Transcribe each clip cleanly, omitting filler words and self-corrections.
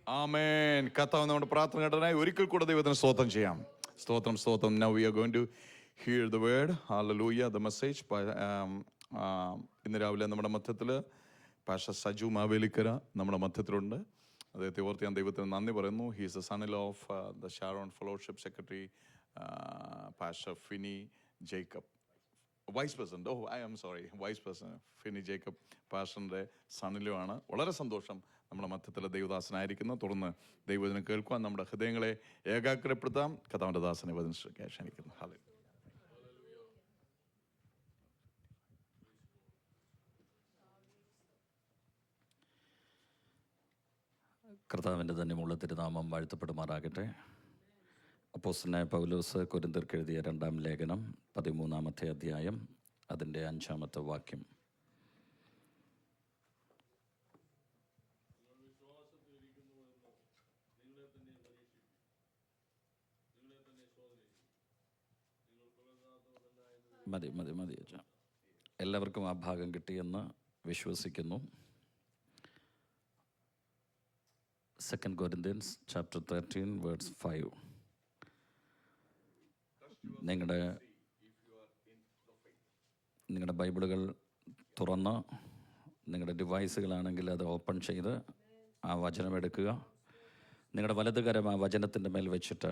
ആമേൻ. കർത്താവ് നമ്മുടെ പ്രാർത്ഥന കേട്ടതിനായി ഒരിക്കൽ കൂടെ ദൈവത്തിന് സ്തോത്രം ചെയ്യാം. സ്തോത്രം സ്തോത്രം. Now we are going to hear the word. Hallelujah, the message. ഇന്ന് രാവിലെ നമ്മുടെ മധ്യത്തിൽ പാസ്റ്റർ സജു മാവേലിക്കര നമ്മുടെ മധ്യത്തിലുണ്ട്. അദ്ദേഹത്തെ ഓർത്ത് ഞാൻ ദൈവത്തിന് നന്ദി പറയുന്നു. He is the son of the Sharon fellowship secretary pastor Fini Jacob, vice president. Vice president Fini Jacob പാസ്റ്ററിൻ്റെ സണ്ണിലുമാണ്. വളരെ സന്തോഷം നമ്മുടെ മധ്യത്തിലെ ദൈവദാസനായിരിക്കുന്നു. തുടർന്ന് ദൈവവചനം കേൾക്കുവാൻ നമ്മുടെ ഹൃദയങ്ങളെ ഏകാഗ്രപ്പെടുത്താം. കർത്താവിൻ്റെ ദാസനെ വചനം ക്ഷണിക്കുന്നു. ഹല്ലേലൂയ. കർത്താവിൻ്റെ ധന്യമുള്ള തിരുനാമം വാഴ്ത്തപ്പെടുമാറാകട്ടെ. അപ്പോസ്തലനായ പൗലോസ് കൊരിന്ത്യർക്ക് എഴുതിയ 2-ാം ലേഖനം 13-ാമത്തെ അധ്യായം അതിൻ്റെ 5-ാമത്തെ വാക്യം. മതി എല്ലാവർക്കും ആ ഭാഗം കിട്ടിയെന്ന് വിശ്വസിക്കുന്നു. 2 Corinthians chapter 13 verse 5. നിങ്ങളുടെ ബൈബിളുകൾ തുറന്ന് നിങ്ങളുടെ ഡിവൈസുകളാണെങ്കിൽ അത് ഓപ്പൺ ചെയ്ത് ആ വചനം എടുക്കുക. നിങ്ങളുടെ വലതുകരം ആ വചനത്തിൻ്റെ മേൽ വെച്ചിട്ട്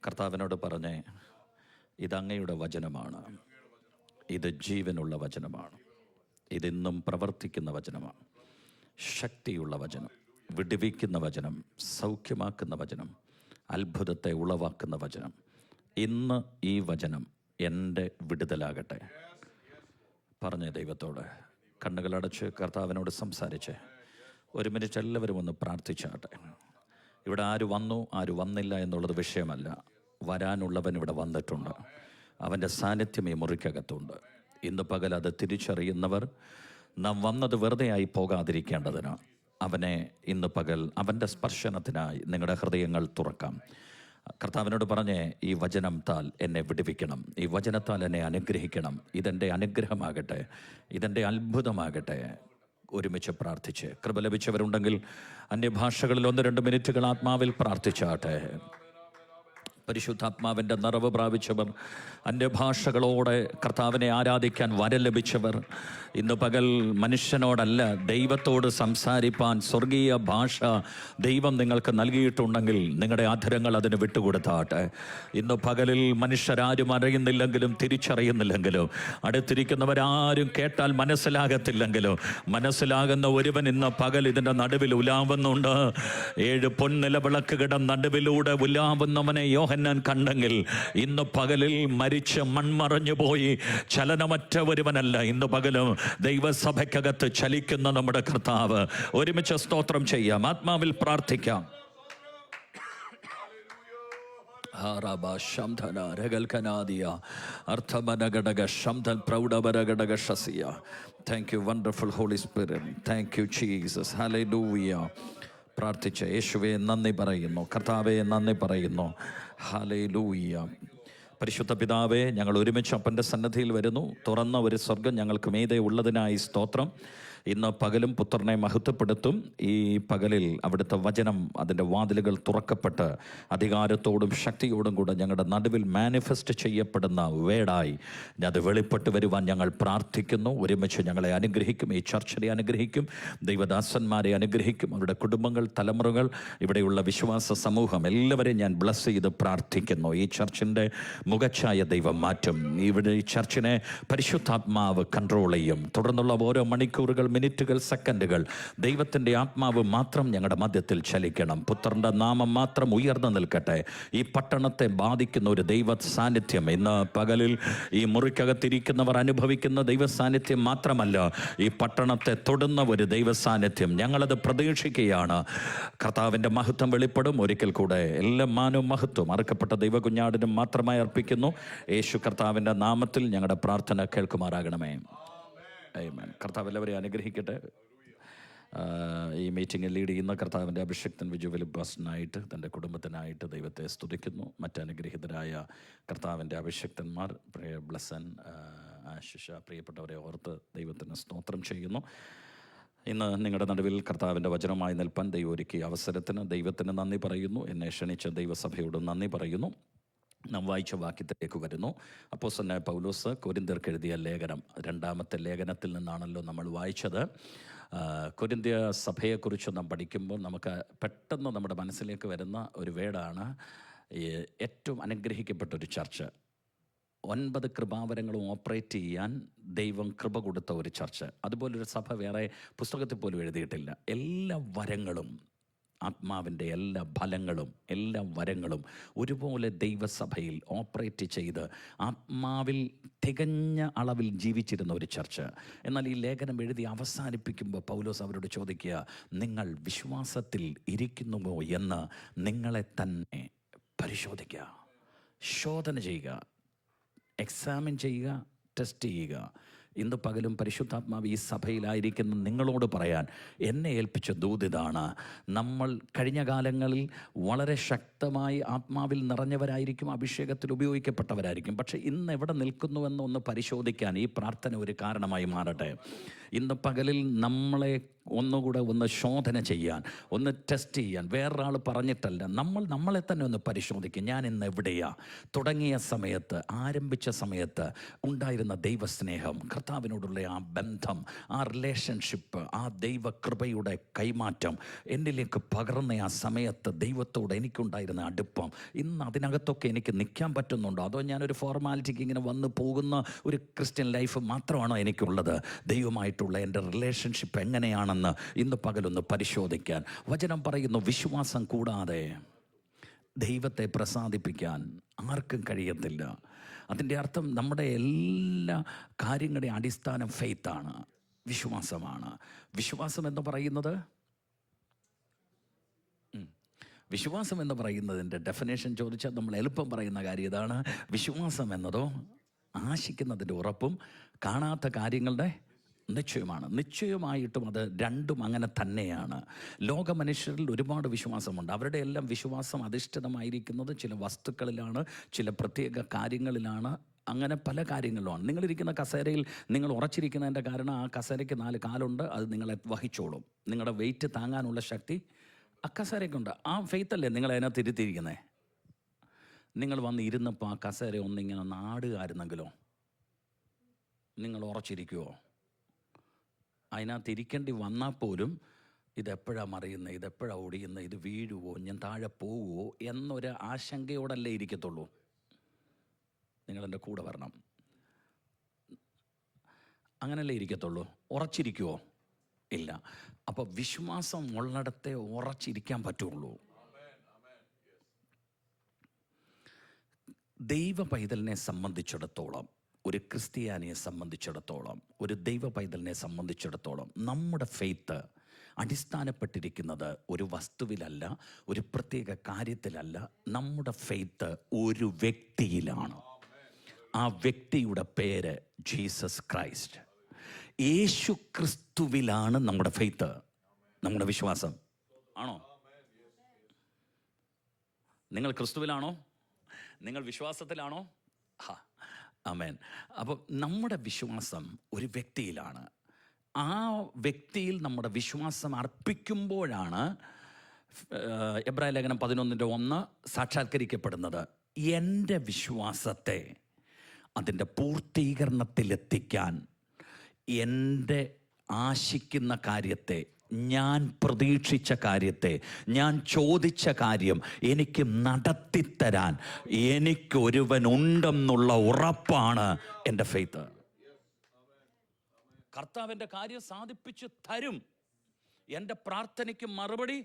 കർത്താവിനോട് പറഞ്ഞേ, ഇത് അങ്ങയുടെ വചനമാണ്, ഇത് ജീവനുള്ള വചനമാണ്, ഇതിന്നും പ്രവർത്തിക്കുന്ന വചനമാണ്, ശക്തിയുള്ള വചനം, വിടുവിക്കുന്ന വചനം, സൗഖ്യമാക്കുന്ന വചനം, അത്ഭുതത്തെ ഉളവാക്കുന്ന വചനം. ഇന്ന് ഈ വചനം എൻ്റെ വിടുതലാകട്ടെ. പറഞ്ഞ ദൈവത്തോട് കണ്ണുകളടച്ച് കർത്താവിനോട് സംസാരിച്ച് 1 മിനിറ്റ് എല്ലാവരും ഒന്ന് പ്രാർത്ഥിച്ചാട്ടെ. ഇവിടെ ആര് വന്നു ആര് വന്നില്ല എന്നുള്ളത് വിഷയമല്ല. വരാനുള്ളവൻ ഇവിടെ വന്നിട്ടുണ്ട്. അവൻ്റെ സാന്നിധ്യം ഈ മുറിക്കകത്തുണ്ട്. ഇന്ന് പകൽ അത് തിരിച്ചറിയുന്നവർ നാം വന്നത് വെറുതെ ആയി പോകാതിരിക്കേണ്ടതിന് അവനെ ഇന്ന് പകൽ അവൻ്റെ സ്പർശനത്തിനായി നിങ്ങളുടെ ഹൃദയങ്ങൾ തുറക്കാം. കർത്താവിനോട് പറഞ്ഞേ, ഈ വചനത്താൽ എന്നെ വിടുവിക്കണം, ഈ വചനത്താൽ എന്നെ അനുഗ്രഹിക്കണം, ഇതെൻ്റെ അനുഗ്രഹമാകട്ടെ, ഇതെൻ്റെ അത്ഭുതമാകട്ടെ. ഒരുമിച്ച് പ്രാർത്ഥിച്ച് കൃപ ലഭിച്ചവരുണ്ടെങ്കിൽ അന്യഭാഷകളിൽ 1-2 മിനിറ്റുകൾ ആത്മാവിൽ പ്രാർത്ഥിച്ചാട്ടെ. പരിശുദ്ധാത്മാവിൻ്റെ നിറവ് പ്രാപിച്ചവർ, അന്യഭാഷകളോടെ കർത്താവിനെ ആരാധിക്കാൻ വരം ലഭിച്ചവർ, ഇന്ന് പകൽ മനുഷ്യനോടല്ല ദൈവത്തോട് സംസാരിപ്പാൻ സ്വർഗീയ ഭാഷ ദൈവം നിങ്ങൾക്ക് നൽകിയിട്ടുണ്ടെങ്കിൽ നിങ്ങളുടെ അധരങ്ങൾ അതിന് വിട്ടുകൊടുത്താട്ടെ. ഇന്ന് പകലിൽ മനുഷ്യരാരും അറിയുന്നില്ലെങ്കിലും തിരിച്ചറിയുന്നില്ലെങ്കിലും അടുത്തിരിക്കുന്നവരാരും കേട്ടാൽ മനസ്സിലാകത്തില്ലെങ്കിലും മനസ്സിലാകുന്ന ഒരുവൻ ഇന്ന് പകൽ ഇതിൻ്റെ നടുവിൽ ഉലാവുന്നുണ്ട്. 7 പൊൻനിലവിളക്കുകളുടെ നടുവിലൂടെ ഉലാവുന്നവനെ യോഹന്നാൻ കണ്ടെങ്കിൽ ഇന്ന് പകലിൽ മരിച്ച് മൺമറഞ്ഞു പോയി ചലനമറ്റ ഒരുവനല്ല. ഇന്ന് പകലും ദൈവസഭയ്ക്കകത്ത് ചലിക്കുന്ന നമ്മുടെ കർത്താവ്. ഒരുമിച്ച് സ്തോത്രം ചെയ്യാം, ആത്മാവിൽ പ്രാർത്ഥിക്കാം. Thank you, wonderful Holy Spirit. Thank you, Jesus. Hallelujah. പ്രാർത്ഥിച്ച് യേശുവേ നന്ദി പറയുന്നു, കർത്താവേ നന്ദി പറയുന്നു. ഹല്ലേലൂയ. പരിശുദ്ധ പിതാവേ, ഞങ്ങൾ ഒരുമിച്ച് അപ്പൻ്റെ സന്നദ്ധിയിൽ വരുന്നു. തുറന്ന ഒരു സ്വർഗം ഞങ്ങൾക്ക് മീതെ ഉള്ളതിനായി സ്തോത്രം. ഇന്ന് പകലും പുത്രനെ മഹത്വപ്പെടുത്തും. ഈ പകലിൽ അവിടുത്തെ വചനം അതിൻ്റെ വാതിലുകൾ തുറക്കപ്പെട്ട് അധികാരത്തോടും ശക്തിയോടും കൂടെ ഞങ്ങളുടെ നടുവിൽ മാനിഫെസ്റ്റ് ചെയ്യപ്പെടുന്ന വേടായി അത് വെളിപ്പെട്ട് വരുവാൻ ഞങ്ങൾ പ്രാർത്ഥിക്കുന്നു. ഒരുമിച്ച് ഞങ്ങളെ അനുഗ്രഹിക്കും, ഈ ചർച്ചിനെ അനുഗ്രഹിക്കും, ദൈവദാസന്മാരെ അനുഗ്രഹിക്കും, അവരുടെ കുടുംബങ്ങൾ, തലമുറകൾ, ഇവിടെയുള്ള വിശ്വാസ സമൂഹം എല്ലാവരെയും ഞാൻ ബ്ലസ് ചെയ്ത് പ്രാർത്ഥിക്കുന്നു. ഈ ചർച്ചിൻ്റെ മുഖച്ഛായ ദൈവം മാറ്റും. ഇവിടെ ഈ ചർച്ചിനെ പരിശുദ്ധാത്മാവ് കൺട്രോൾ ചെയ്യും. തുടർന്നുള്ള ഓരോ മണിക്കൂറുകൾ, മിനിറ്റുകൾ, സെക്കൻഡുകൾ ദൈവത്തിൻ്റെ ആത്മാവ് മാത്രം ഞങ്ങളുടെ മധ്യത്തിൽ ചലിക്കണം. പുത്രൻ്റെ നാമം മാത്രം ഉയർന്നു നിൽക്കട്ടെ. ഈ പട്ടണത്തെ ബാധിക്കുന്ന ഒരു ദൈവ സാന്നിധ്യം ഇന്ന് പകലിൽ ഈ മുറിക്കകത്തിരിക്കുന്നവർ അനുഭവിക്കുന്ന ദൈവ സാന്നിധ്യം മാത്രമല്ല, ഈ പട്ടണത്തെ തൊടുന്ന ഒരു ദൈവ സാന്നിധ്യം ഞങ്ങളത് പ്രതീക്ഷിക്കുകയാണ്. കർത്താവിൻ്റെ മഹത്വം വെളിപ്പെടും. ഒരിക്കൽ കൂടെ എല്ലാ മാനവും മഹത്വം അറുക്കപ്പെട്ട ദൈവകുഞ്ഞാടിനും മാത്രമായി അർപ്പിക്കുന്നു. യേശു കർത്താവിൻ്റെ നാമത്തിൽ ഞങ്ങളുടെ പ്രാർത്ഥന കേൾക്കുമാറാകണമേ. ആമേൻ. കർത്താവ് എല്ലാവരെയും അനുഗ്രഹിക്കട്ടെ. ഈ മീറ്റിംഗിൽ ലീഡ് ചെയ്യുന്ന കർത്താവിൻ്റെ അഭിഷക്തൻ വിജു ഫിലിപ്പാസിനായിട്ട്, തൻ്റെ കുടുംബത്തിനായിട്ട് ദൈവത്തെ സ്തുതിക്കുന്നു. മറ്റനുഗ്രഹീതരായ കർത്താവിൻ്റെ അഭിഷക്തന്മാർ, പ്രിയ ബ്ലസൻ, ആശിഷ, പ്രിയപ്പെട്ടവരെ ഓർത്ത് ദൈവത്തിന് സ്തോത്രം ചെയ്യുന്നു. ഇന്ന് നിങ്ങളുടെ നടുവിൽ കർത്താവിൻ്റെ വചനമായി നിൽപ്പാൻ ദൈവം ഒരുക്കിയ അവസരത്തിന് ദൈവത്തിന് നന്ദി പറയുന്നു. എന്നെ ക്ഷണിച്ച ദൈവസഭയോട് നന്ദി പറയുന്നു. നാം വായിച്ച വാക്യത്തിലേക്ക് വരുന്നു. അപ്പോസ്തലനായ പൗലോസ് കൊരിന്ത്യർക്ക് എഴുതിയ ലേഖനം, രണ്ടാമത്തെ ലേഖനത്തിൽ നിന്നാണല്ലോ നമ്മൾ വായിച്ചത്. കൊരിന്ത്യ സഭയെക്കുറിച്ച് നാം പഠിക്കുമ്പോൾ നമുക്ക് പെട്ടെന്ന് നമ്മുടെ മനസ്സിലേക്ക് വരുന്ന ഒരു വേർഡാണ് ഏറ്റവും അനുഗ്രഹിക്കപ്പെട്ട ഒരു ചർച്ച്. 9 കൃപാവരങ്ങളും ഓപ്പറേറ്റ് ചെയ്യാൻ ദൈവം കൃപ കൊടുത്ത ഒരു ചർച്ച്. അതുപോലൊരു സഭ വേറെ പുസ്തകത്തിൽ പോലും എഴുതിയിട്ടില്ല. എല്ലാ വരങ്ങളും, ആത്മാവിൻ്റെ എല്ലാ ഫലങ്ങളും, എല്ലാ വരങ്ങളും ഒരുപോലെ ദൈവസഭയിൽ ഓപ്പറേറ്റ് ചെയ്ത് ആത്മാവിൽ തികഞ്ഞ അളവിൽ ജീവിച്ചിരുന്ന ഒരു ചർച്ച്. എന്നാൽ ഈ ലേഖനം എഴുതി അവസാനിപ്പിക്കുമ്പോൾ പൗലോസ് അവരോട് ചോദിക്കുക, നിങ്ങൾ വിശ്വാസത്തിൽ ഇരിക്കുന്നുവോ എന്ന് നിങ്ങളെ തന്നെ പരിശോധിക്കുക, ശോധന ചെയ്യുക, എക്സാമിൻ ചെയ്യുക, ടെസ്റ്റ് ചെയ്യുക. ഇന്ന് പകലും പരിശുദ്ധാത്മാവ് ഈ സഭയിലായിരിക്കുന്ന നിങ്ങളോട് പറയാൻ എന്നെ ഏൽപ്പിച്ച ദൂതിതാണ്. നമ്മൾ കഴിഞ്ഞ കാലങ്ങളിൽ വളരെ ശക്തമായി ആത്മാവിൽ നിറഞ്ഞവരായിരിക്കും, അഭിഷേകത്തിൽ ഉപയോഗിക്കപ്പെട്ടവരായിരിക്കും. പക്ഷേ ഇന്ന് എവിടെ നിൽക്കുന്നുവെന്ന് ഒന്ന് പരിശോധിക്കാൻ ഈ പ്രാർത്ഥന ഒരു കാരണമായി മാറട്ടെ. ഇന്ന് പകലിൽ നമ്മളെ ഒന്നുകൂടെ ഒന്ന് ശോധന ചെയ്യാൻ, ഒന്ന് ടെസ്റ്റ് ചെയ്യാൻ, വേറൊരാൾ പറഞ്ഞിട്ടല്ല, നമ്മളെ തന്നെ ഒന്ന് പരിശോധിക്കും. ഞാൻ ഇന്ന് എവിടെയാ? തുടങ്ങിയ സമയത്ത്, ആരംഭിച്ച സമയത്ത് ഉണ്ടായിരുന്ന ദൈവസ്നേഹം, കർത്താവിനോടുള്ള ആ ബന്ധം, ആ റിലേഷൻഷിപ്പ്, ആ ദൈവകൃപയുടെ കൈമാറ്റം എന്നിലേക്ക് പകർന്ന ആ സമയത്ത് ദൈവത്തോട് എനിക്കുണ്ടായിരുന്ന അടുപ്പം, ഇന്ന് അതിനകത്തൊക്കെ എനിക്ക് നിൽക്കാൻ പറ്റുന്നുണ്ടോ? അതോ ഞാനൊരു ഫോർമാലിറ്റിക്ക് ഇങ്ങനെ വന്ന് പോകുന്ന ഒരു ക്രിസ്ത്യൻ ലൈഫ് മാത്രമാണോ എനിക്കുള്ളത്? ദൈവമായിട്ടുള്ള എൻ്റെ റിലേഷൻഷിപ്പ് എങ്ങനെയാണെന്ന് ഇന്ന് പകലൊന്ന് പരിശോധിക്കാൻ വചനം പറയുന്നു. വിശ്വാസം കൂടാതെ ദൈവത്തെ പ്രസാദിപ്പിക്കാൻ ആർക്കും കഴിയത്തില്ല. അതിൻ്റെ അർത്ഥം നമ്മുടെ എല്ലാ കാര്യങ്ങളുടെയും അടിസ്ഥാനം ഫെയ്ത്താണ്, വിശ്വാസമാണ്. വിശ്വാസം എന്ന് പറയുന്നത്, വിശ്വാസം എന്ന് പറയുന്നതിൻ്റെ ഡെഫിനേഷൻ ചോദിച്ചാൽ നമ്മൾ എളുപ്പം പറയുന്ന കാര്യം ഇതാണ്. വിശ്വാസം എന്നതോ ആശിക്കുന്നതിൻ്റെ ഉറപ്പും കാണാത്ത കാര്യങ്ങളുടെ നിശ്ചയമാണ്. നിശ്ചയമായിട്ടും അത് രണ്ടും അങ്ങനെ തന്നെയാണ്. ലോക മനുഷ്യരിൽ ഒരുപാട് വിശ്വാസമുണ്ട്. അവരുടെ എല്ലാം വിശ്വാസം അധിഷ്ഠിതമായിരിക്കുന്നത് ചില വസ്തുക്കളിലാണ്, ചില പ്രത്യേക കാര്യങ്ങളിലാണ്, അങ്ങനെ പല കാര്യങ്ങളിലുമാണ്. നിങ്ങളിരിക്കുന്ന കസേരയിൽ നിങ്ങൾ ഉറച്ചിരിക്കുന്നതിൻ്റെ കാരണം ആ കസേരയ്ക്ക് 4 കാലുണ്ട്, അത് നിങ്ങളെ വഹിച്ചോളും. നിങ്ങളുടെ വെയിറ്റ് താങ്ങാനുള്ള ശക്തി ആ കസേരയ്ക്കുണ്ട്. ആ ഫെയ്ത്തല്ലേ നിങ്ങളെ അതിനകത്ത് ഇരുത്തിയിരിക്കുന്നത്. നിങ്ങൾ വന്ന് ഇരുന്നപ്പോൾ ആ കസേര ഒന്നിങ്ങനെ നാടുകാരുന്നെങ്കിലോ നിങ്ങൾ ഉറച്ചിരിക്കുമോ? അതിനകത്ത് ഇരിക്കേണ്ടി വന്നാൽ പോലും ഇതെപ്പോഴാണ് മറിയുന്നത്, ഇതെപ്പോഴാണ് ഓടിയുന്നത്, ഇത് വീഴുവോ, ഞാൻ താഴെ പോവുമോ എന്നൊരു ആശങ്കയോടല്ലേ ഇരിക്കത്തുള്ളൂ. നിങ്ങളെൻ്റെ കൂടെ വരണം. അങ്ങനല്ലേ ഇരിക്കത്തുള്ളൂ. ഉറച്ചിരിക്കുമോ? ഇല്ല. അപ്പോൾ വിശ്വാസം ഉള്ളിടത്തെ ഉറച്ചിരിക്കാൻ പറ്റുള്ളൂ. ദൈവ പൈതലിനെ സംബന്ധിച്ചിടത്തോളം, ഒരു ക്രിസ്ത്യാനിയെ സംബന്ധിച്ചിടത്തോളം, ഒരു ദൈവ പൈതലിനെ സംബന്ധിച്ചിടത്തോളം നമ്മുടെ ഫെയ്ത്ത് അടിസ്ഥാനപ്പെട്ടിരിക്കുന്നത് ഒരു വസ്തുവിലല്ല, ഒരു പ്രത്യേക കാര്യത്തിലല്ല. നമ്മുടെ ഫെയ്ത്ത് ഒരു വ്യക്തിയിലാണ്. ആ വ്യക്തിയുടെ പേര് ജീസസ് ക്രൈസ്റ്റ്. യേശു ക്രിസ്തുവിലാണ് നമ്മുടെ ഫെയ്ത്ത്, നമ്മുടെ വിശ്വാസം. ആണോ? നിങ്ങൾ ക്രിസ്തുവിലാണോ? നിങ്ങൾ വിശ്വാസത്തിലാണോ? ആമേൻ. അപ്പോൾ നമ്മുടെ വിശ്വാസം ഒരു വ്യക്തിയിലാണ്. ആ വ്യക്തിയിൽ നമ്മുടെ വിശ്വാസം അർപ്പിക്കുമ്പോഴാണ് എബ്രായ ലേഖനം 11:1 സാക്ഷാത്കരിക്കപ്പെടുന്നത്. എൻ്റെ വിശ്വാസത്തെ അതിൻ്റെ പൂർത്തീകരണത്തിലെത്തിക്കാൻ, എൻ്റെ ആശിക്കുന്ന കാര്യത്തെ, ഞാൻ പ്രതീക്ഷിച്ച കാര്യത്തെ, ഞാൻ ചോദിച്ച കാര്യം എനിക്ക് നടത്തിത്തരാൻ എനിക്കൊരുവനുണ്ടെന്നുള്ള ഉറപ്പാണ് എൻ്റെ ഫെയ്ത്ത്. കർത്താവിൻ്റെ കാര്യം സാധിപ്പിച്ച് തരും. എൻ്റെ പ്രാർത്ഥനയ്ക്ക് മറുപടി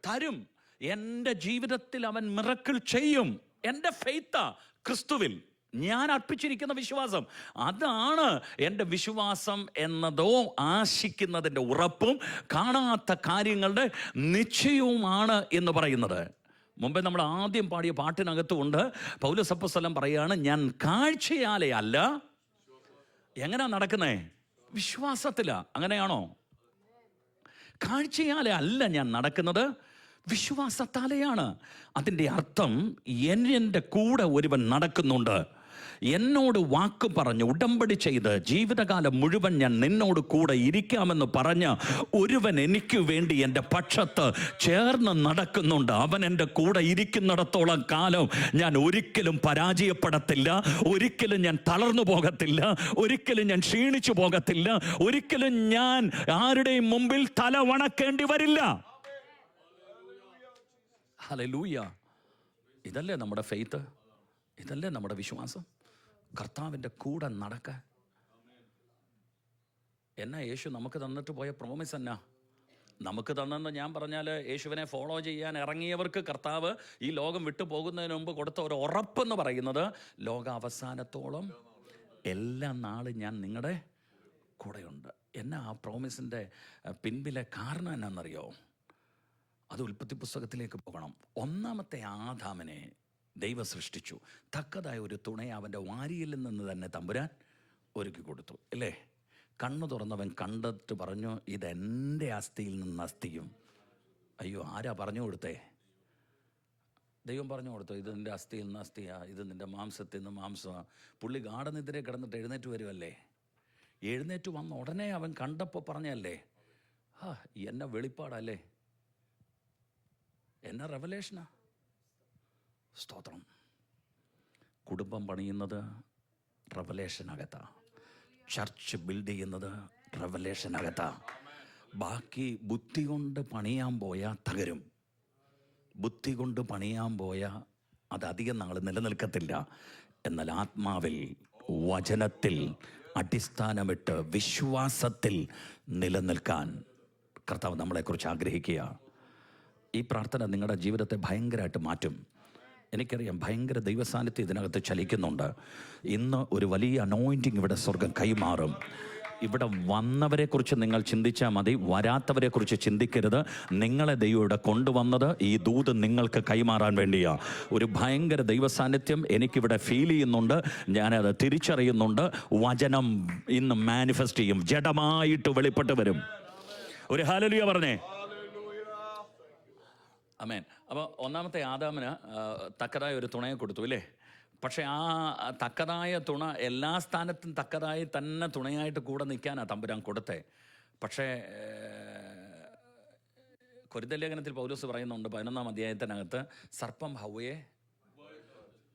തരും. എൻ്റെ ജീവിതത്തിൽ അവൻ മിറക്കിൾ ചെയ്യും. എൻ്റെ ഫെയ്ത്താ ക്രിസ്തുവിൽ ഞാൻ അർപ്പിച്ചിരിക്കുന്ന വിശ്വാസം. അതാണ് എൻ്റെ വിശ്വാസം എന്നതോ ആശിക്കുന്നതിൻ്റെ ഉറപ്പും കാണാത്ത കാര്യങ്ങളുടെ നിശ്ചയവുമാണ് എന്ന് പറയുന്നത്. മുമ്പേ നമ്മൾ ആദ്യം പാടിയ പാട്ടിനകത്തുകൊണ്ട് പൗലോസ് അപ്പോസ്തലൻ പറയാണ്, ഞാൻ കാഴ്ചയാലെ അല്ല. എങ്ങനെയാ നടക്കുന്നേ? വിശ്വാസത്തിലാ. അങ്ങനെയാണോ? കാഴ്ചയാലെ അല്ല ഞാൻ നടക്കുന്നത്, വിശ്വാസത്താലെയാണ്. അതിൻ്റെ അർത്ഥം എൻ്റെ കൂടെ ഒരുവൻ നടക്കുന്നുണ്ട്. എന്നോട് വാക്ക് പറഞ്ഞ് ഉടമ്പടി ചെയ്ത് ജീവിതകാലം മുഴുവൻ ഞാൻ നിന്നോട് കൂടെ ഇരിക്കാമെന്ന് പറഞ്ഞ് ഒരുവൻ എനിക്ക് വേണ്ടി എൻ്റെ പക്ഷത്ത് ചേർന്ന് നടക്കുന്നുണ്ട്. അവൻ എൻ്റെ കൂടെ ഇരിക്കുന്നിടത്തോളം കാലം ഞാൻ ഒരിക്കലും പരാജയപ്പെടത്തില്ല, ഒരിക്കലും ഞാൻ തളർന്നു പോകത്തില്ല, ഒരിക്കലും ഞാൻ ക്ഷീണിച്ചു പോകത്തില്ല, ഒരിക്കലും ഞാൻ ആരുടെയും മുമ്പിൽ തല വണക്കേണ്ടി വരില്ല. ഹല്ലേലൂയ. ഇതല്ലേ നമ്മുടെ ഫെയ്ത്ത്, ഇതല്ലേ നമ്മുടെ വിശ്വാസം. കർത്താവിൻ്റെ കൂടെ നടക്കാൻ എന്നാ യേശു നമുക്ക് തന്നിട്ട് പോയ പ്രോമിസ് എന്നാ? നമുക്ക് തന്നെന്ന് ഞാൻ പറഞ്ഞാൽ, യേശുവിനെ ഫോളോ ചെയ്യാൻ ഇറങ്ങിയവർക്ക് കർത്താവ് ഈ ലോകം വിട്ടു പോകുന്നതിന് മുമ്പ് കൊടുത്ത ഒരു ഉറപ്പെന്ന് പറയുന്നത്, ലോകാവസാനത്തോളം എല്ലാ നാളും ഞാൻ നിങ്ങളുടെ കൂടെയുണ്ട്. എന്നാ ആ പ്രോമിസിൻ്റെ പിൻപിലെ കാരണം എന്നാണെന്നറിയോ? അത് ഉൽപ്പത്തി പുസ്തകത്തിലേക്ക് പോകണം. ഒന്നാമത്തെ ആദാമിനെ ദൈവം സൃഷ്ടിച്ചു. തക്കതായ ഒരു തുണയെ അവൻ്റെ വാരിയിൽ നിന്ന് തന്നെ തമ്പുരാൻ ഒരുക്കി കൊടുത്തു, അല്ലേ? കണ്ണു തുറന്നവൻ കണ്ടിട്ട് പറഞ്ഞു, ഇതെൻ്റെ അസ്ഥിയിൽ നിന്ന് അസ്ഥിയും. അയ്യോ, ആരാ പറഞ്ഞു കൊടുത്തേ? ദൈവം പറഞ്ഞു കൊടുത്തു, ഇത് നിൻ്റെ അസ്ഥിയിൽ നിന്ന് അസ്ഥിയാ, ഇത് നിൻ്റെ മാംസത്തിൽ നിന്ന് മാംസമാണ്. പുള്ളി ഗാഠനിദ്രയെ കിടന്നിട്ട് എഴുന്നേറ്റ് വരുമല്ലേ? എഴുന്നേറ്റ് വന്ന ഉടനെ അവൻ കണ്ടപ്പോൾ പറഞ്ഞല്ലേ, എന്നെ വെളിപ്പാടല്ലേ, എന്നെ റെവലേഷനാ. സ്തോത്രം. കുടുംബം പണിയുന്നത് റെവലേഷനകത്താ. ചർച്ച് ബിൽഡ് ചെയ്യുന്നത് റെവലേഷനകത്താ. ബാക്കി ബുദ്ധി കൊണ്ട് പണിയാൻ പോയാൽ തകരും. ബുദ്ധി കൊണ്ട് പണിയാൻ പോയാൽ അത് അധികം നാൾ നിലനിൽക്കത്തില്ല. എന്നാൽ ആത്മാവിൽ, വചനത്തിൽ അടിസ്ഥാനമിട്ട് വിശ്വാസത്തിൽ നിലനിൽക്കാൻ കർത്താവ് നമ്മളെക്കുറിച്ച് ആഗ്രഹിക്കുക. ഈ പ്രാർത്ഥന നിങ്ങളുടെ ജീവിതത്തെ ഭയങ്കരമായിട്ട് മാറ്റും. എനിക്കറിയാം, ഭയങ്കര ദൈവസാന്നിധ്യം ഇതിനകത്ത് ചലിക്കുന്നുണ്ട്. ഇന്ന് ഒരു വലിയ അനോയിൻറ്റിങ് ഇവിടെ സ്വർഗം കൈമാറും. ഇവിടെ വന്നവരെക്കുറിച്ച് നിങ്ങൾ ചിന്തിച്ചാൽ മതി, വരാത്തവരെക്കുറിച്ച് ചിന്തിക്കരുത്. നിങ്ങളെ ദൈവം ഇവിടെ കൊണ്ടുവന്നത് ഈ ദൂത് നിങ്ങൾക്ക് കൈമാറാൻ വേണ്ടിയാണ്. ഒരു ഭയങ്കര ദൈവസാന്നിധ്യം എനിക്കിവിടെ ഫീൽ ചെയ്യുന്നുണ്ട്, ഞാനത് തിരിച്ചറിയുന്നുണ്ട്. വചനം ഇന്ന് മാനിഫെസ്റ്റ് ചെയ്യും, ജഡമായിട്ട് വെളിപ്പെട്ട് വരും. ഒരു ഹല്ലേലൂയ പറഞ്ഞേ. ആമേൻ. അപ്പോൾ ഒന്നാമത്തെ ആദാമിന് തക്കതായ ഒരു തുണയെ കൊടുത്തു, അല്ലേ? പക്ഷെ ആ തക്കതായ തുണ എല്ലാ സ്ഥാനത്തും തക്കതായി തന്നെ തുണയായിട്ട് കൂടെ നിൽക്കാനാണ് തമ്പുരാൻ കൊടുത്തേ. പക്ഷേ കൊരിന്ത്യലേഖനത്തിൽ പൗലോസ് പറയുന്നുണ്ട് 11-ാം അധ്യായത്തിനകത്ത്, സർപ്പം ഹവ്വയെ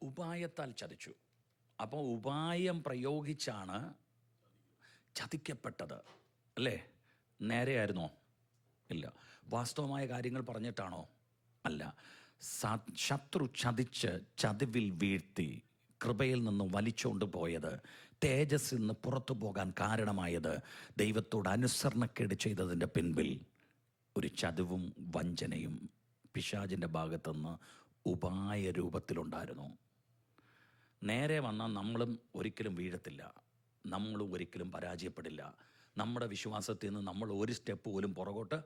ഉപായത്താൽ ചതിച്ചു. അപ്പോൾ ഉപായം പ്രയോഗിച്ചാണ് ചതിക്കപ്പെട്ടത്, അല്ലേ? നേരെയായിരുന്നോ? ഇല്ല. വാസ്തവമായ കാര്യങ്ങൾ പറഞ്ഞിട്ടാണോ? അല്ല. ശത്രു ചതിച്ച് ചതിവിൽ വീഴ്ത്തി കൃപയിൽ നിന്ന് വലിച്ചുകൊണ്ട് പോയത്, തേജസ്സിൽ നിന്ന് പുറത്തു പോകാൻ കാരണമായത് ദൈവത്തോട് അനുസരണക്കേട് ചെയ്തതിൻ്റെ പിൻപിൽ ഒരു ചതിവും വഞ്ചനയും പിശാചിൻ്റെ ഭാഗത്തുനിന്ന് ഉപായ രൂപത്തിലുണ്ടായിരുന്നു. നേരെ വന്നാൽ നമ്മളും ഒരിക്കലും വീഴത്തില്ല, നമ്മളും ഒരിക്കലും പരാജയപ്പെടില്ല. നമ്മുടെ വിശ്വാസത്തിൽ നിന്ന് നമ്മൾ ഒരു സ്റ്റെപ്പ് പോലും പുറകോട്ട്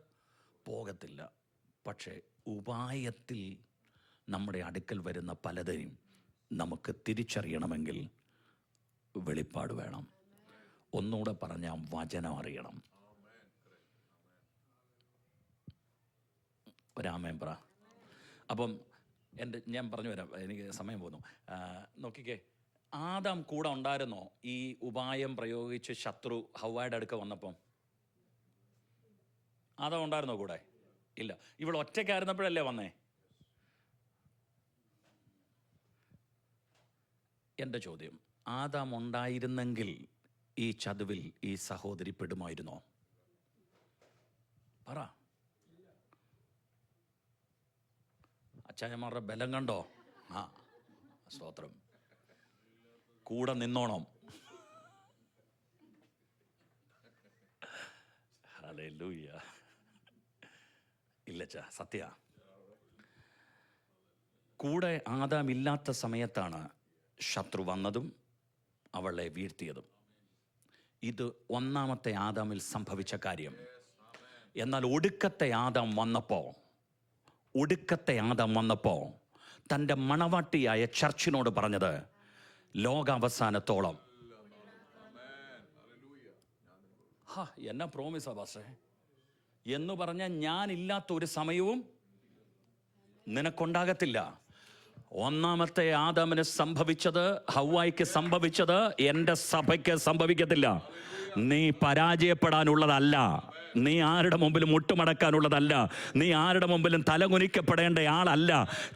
പോകത്തില്ല. പക്ഷേ ഉപായത്തിൽ നമ്മുടെ അടുക്കൽ വരുന്ന പലതിനും നമുക്ക് തിരിച്ചറിയണമെങ്കിൽ വെളിപ്പാട് വേണം. ഒന്നുകൂടെ പറഞ്ഞാൽ വചനം അറിയണം. ഒരാമേൻ പറ. അപ്പം ഞാൻ പറഞ്ഞു വരാം, എനിക്ക് സമയം പോകുന്നു. നോക്കിക്കേ, ആദാം കൂടെ ഉണ്ടായിരുന്നോ ഈ ഉപായം പ്രയോഗിച്ച് ശത്രു ഹവ്വയുടെ അടുക്ക വന്നപ്പം? ആദാം ഉണ്ടായിരുന്നോ കൂടെ? ഇല്ല. ഇവൾ ഒറ്റയ്ക്കായിരുന്നപ്പോഴല്ലേ വന്നേ? എൻ്റെ ചോദ്യം, ആദാം ഉണ്ടായിരുന്നെങ്കിൽ ഈ ചതുവിൽ ഈ സഹോദരി പെടുമായിരുന്നോ? പറ. അച്ചായന്മാരുടെ ബലം കണ്ടോ? ആ, സ്തോത്രം. കൂടെ നിന്നോണം. ഹല്ലേലൂയ. ഇല്ലച്ചാ, സത്യ. കൂടെ ആദാം ഇല്ലാത്ത സമയത്താണ് ശത്രു വന്നതും അവളെ വീഴ്ത്തിയതും. ഇത് ഒന്നാമത്തെ ആദാമിൽ സംഭവിച്ച കാര്യം. എന്നാൽ ഒടുക്കത്തെ ആദാം വന്നപ്പോൾ തൻ്റെ മണവാട്ടിയായ ചർച്ചിനോട് പറഞ്ഞത്, ലോകാവസാനത്തോളം. എന്നാ പ്രോമിസാ പാസ്റ്റേ എന്ന് പറഞ്ഞാൽ ഞാനില്ലാത്ത ഒരു സമയവും നിനക്കുണ്ടാകത്തില്ല. ഒന്നാമത്തെ ആദാമിന് സംഭവിച്ചത്, ഹവ്വായ്ക്ക് സംഭവിച്ചത് എൻ്റെ സഭയ്ക്ക് സംഭവിക്കത്തില്ല. നീ പരാജയപ്പെടാനുള്ളതല്ല, നീ ആരുടെ മുമ്പിലും മുട്ടുമടക്കാനുള്ളതല്ല, നീ ആരുടെ മുമ്പിലും തലകുനിക്കപ്പെടേണ്ട ആളല്ല.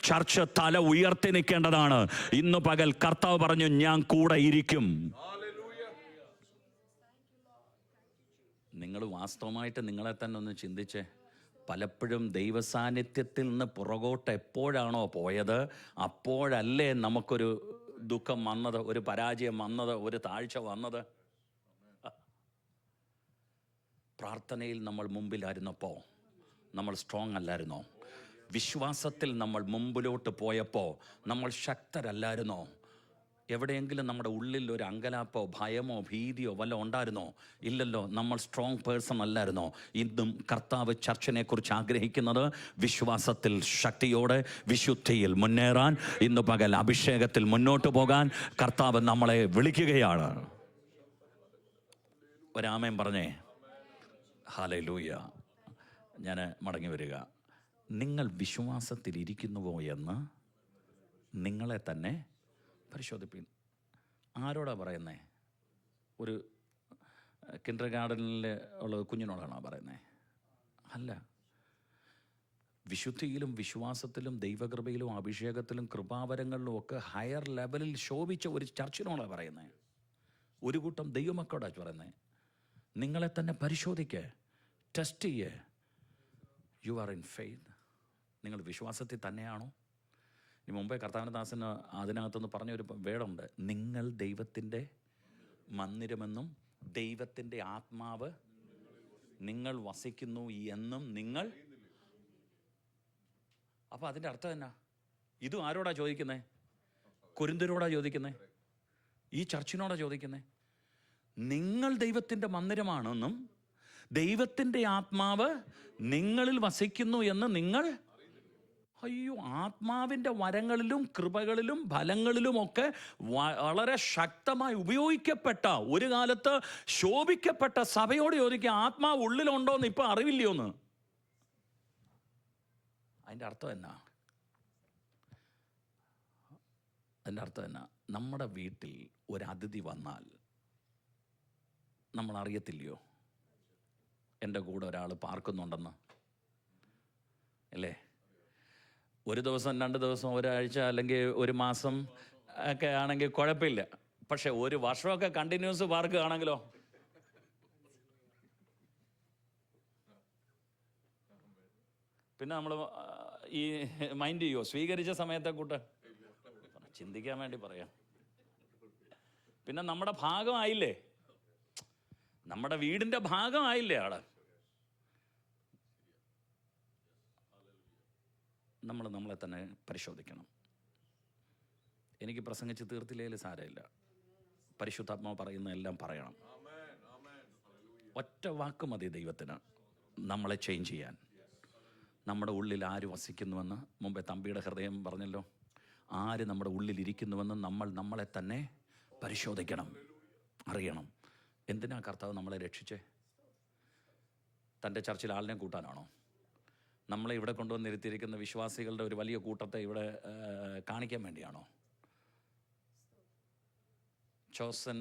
ചർച്ച് തല ഉയർത്തി നിൽക്കേണ്ടതാണ്. ഇന്ന് പകൽ കർത്താവ് പറഞ്ഞു, ഞാൻ കൂടെ ഇരിക്കും. നിങ്ങൾ വാസ്തവമായിട്ട് നിങ്ങളെ തന്നെ ഒന്ന് ചിന്തിച്ചേ. പലപ്പോഴും ദൈവസാന്നിധ്യത്തിൽ നിന്ന് പുറകോട്ട് എപ്പോഴാണോ പോയത്, അപ്പോഴല്ലേ നമുക്കൊരു ദുഃഖം വന്നത്, ഒരു പരാജയം വന്നത്, ഒരു താഴ്ച വന്നത്. പ്രാർത്ഥനയിൽ നമ്മൾ മുമ്പിലായിരുന്നപ്പോൾ നമ്മൾ സ്ട്രോങ് അല്ലായിരുന്നോ? വിശ്വാസത്തിൽ നമ്മൾ മുമ്പിലോട്ട് പോയപ്പോൾ നമ്മൾ ശക്തരല്ലായിരുന്നോ? എവിടെയെങ്കിലും നമ്മുടെ ഉള്ളിൽ ഒരു അങ്കലാപ്പോ ഭയമോ ഭീതിയോ വല്ല ഉണ്ടായിരുന്നോ? ഇല്ലല്ലോ. നമ്മൾ സ്ട്രോങ് പേഴ്സൺ അല്ലായിരുന്നോ? ഇന്നും കർത്താവ് ചർച്ചിനെ കുറിച്ച് ആഗ്രഹിക്കുന്നത് വിശ്വാസത്തിൽ ശക്തിയോടെ വിശുദ്ധിയിൽ മുന്നേറാൻ, ഇന്ന് പകൽ അഭിഷേകത്തിൽ മുന്നോട്ട് പോകാൻ കർത്താവ് നമ്മളെ വിളിക്കുകയാണ്. ഒരാമേൻ പറഞ്ഞേ. ഹല്ലേലൂയ. ഞാൻ മടങ്ങി വരിക. നിങ്ങൾ വിശ്വാസത്തിലിരിക്കുന്നുവോ എന്ന് നിങ്ങളെ തന്നെ പരിശോധിപ്പിൻ. ആരോടാ പറയുന്നേ? ഒരു കിൻഡർ ഗാർഡനിൽ ഉള്ള കുഞ്ഞിനോടാണോ പറയുന്നേ? അല്ല. വിശുദ്ധിയിലും വിശ്വാസത്തിലും ദൈവകൃപയിലും അഭിഷേകത്തിലും കൃപാവരങ്ങളിലും ഒക്കെ ഹയർ ലെവലിൽ ശോഭിച്ച ഒരു ചർച്ചിനോടാണ് പറയുന്നത്. ഒരു കൂട്ടം ദൈവമക്കളോടാണ് പറയുന്നത്. നിങ്ങളെ തന്നെ പരിശോധിക്കുക, ടെസ്റ്റ് ചെയ്യേ. You are in faith. നിങ്ങൾ വിശ്വാസത്തിൽ തന്നെയാണോ? ഈ മുമ്പേ കർത്താവിൻ്റെ ദാസന് അതിനകത്തുനിന്ന് പറഞ്ഞൊരു വേടുണ്ട്, നിങ്ങൾ ദൈവത്തിൻ്റെ മന്ദിരമെന്നും ദൈവത്തിൻ്റെ ആത്മാവ് നിങ്ങൾ വസിക്കുന്നു എന്നും നിങ്ങൾ. അപ്പോൾ അതിൻ്റെ അർത്ഥം എന്നാ? ഇതും ആരോടാ ചോദിക്കുന്നത്? കൊരിന്ത്യരോടാ ചോദിക്കുന്നത്? ഈ ചർച്ചിനോടാ ചോദിക്കുന്നത്? നിങ്ങൾ ദൈവത്തിൻ്റെ മന്ദിരമാണെന്നും ദൈവത്തിൻ്റെ ആത്മാവ് നിങ്ങളിൽ വസിക്കുന്നു എന്ന് നിങ്ങൾ. അയ്യോ, ആത്മാവിൻ്റെ വരങ്ങളിലും കൃപകളിലും ഫലങ്ങളിലുമൊക്കെ വളരെ ശക്തമായി ഉപയോഗിക്കപ്പെട്ട, ഒരു കാലത്ത് ശോഭിക്കപ്പെട്ട സഭയോട് ചോദിക്കുക, ആത്മാവ് ഉള്ളിലുണ്ടോയെന്ന് ഇപ്പം അറിവില്ലയോന്ന്. അതിൻ്റെ അർത്ഥം എന്നാ? അതിൻ്റെ അർത്ഥം എന്നാ? നമ്മുടെ വീട്ടിൽ ഒരു അതിഥി വന്നാൽ നമ്മൾ അറിയത്തില്ലയോ എൻ്റെ കൂടെ ഒരാൾ പാർക്കുന്നുണ്ടെന്ന്? അല്ലേ? ഒരു ദിവസം, 2 ദിവസം, ഒരാഴ്ച, അല്ലെങ്കിൽ ഒരു മാസം ഒക്കെ ആണെങ്കിൽ കുഴപ്പമില്ല. പക്ഷെ ഒരു വർഷമൊക്കെ കണ്ടിന്യൂസ് പാർക്കുകയാണെങ്കിലോ? പിന്നെ നമ്മൾ ഈ മൈൻഡ് ചെയ്യുമോ? സ്വീകരിച്ച സമയത്തെ കൂട്ട് ചിന്തിക്കാൻ വേണ്ടി പറയാം. പിന്നെ നമ്മുടെ ഭാഗമായില്ലേ, നമ്മുടെ വീടിൻ്റെ ഭാഗമായില്ലേ ആള്. നമ്മൾ നമ്മളെ തന്നെ പരിശോധിക്കണം. എനിക്ക് പ്രസംഗിച്ച് തീർത്തില്ലേലും സാരമില്ല, പരിശുദ്ധാത്മാവ് പറയുന്ന എല്ലാം പറയണം. ഒറ്റ വാക്ക് മതി ദൈവത്തിന് നമ്മളെ ചേഞ്ച് ചെയ്യാൻ. നമ്മുടെ ഉള്ളിൽ ആര് വസിക്കുന്നുവെന്ന് മുമ്പേ തമ്പിയുടെ ഹൃദയം പറഞ്ഞല്ലോ. ആര് നമ്മുടെ ഉള്ളിലിരിക്കുന്നുവെന്ന് നമ്മൾ നമ്മളെ തന്നെ പരിശോധിക്കണം, അറിയണം. എന്തിനാ കർത്താവ് നമ്മളെ രക്ഷിച്ചേ? തൻ്റെ ചർച്ചിൽ ആളിനെ കൂട്ടാനാണോ? നമ്മളെ ഇവിടെ കൊണ്ടുവന്നിരുത്തിയിരിക്കുന്ന വിശ്വാസികളുടെ ഒരു വലിയ കൂട്ടത്തെ ഇവിടെ കാണിക്കാൻ വേണ്ടിയാണോ? ചോസൻ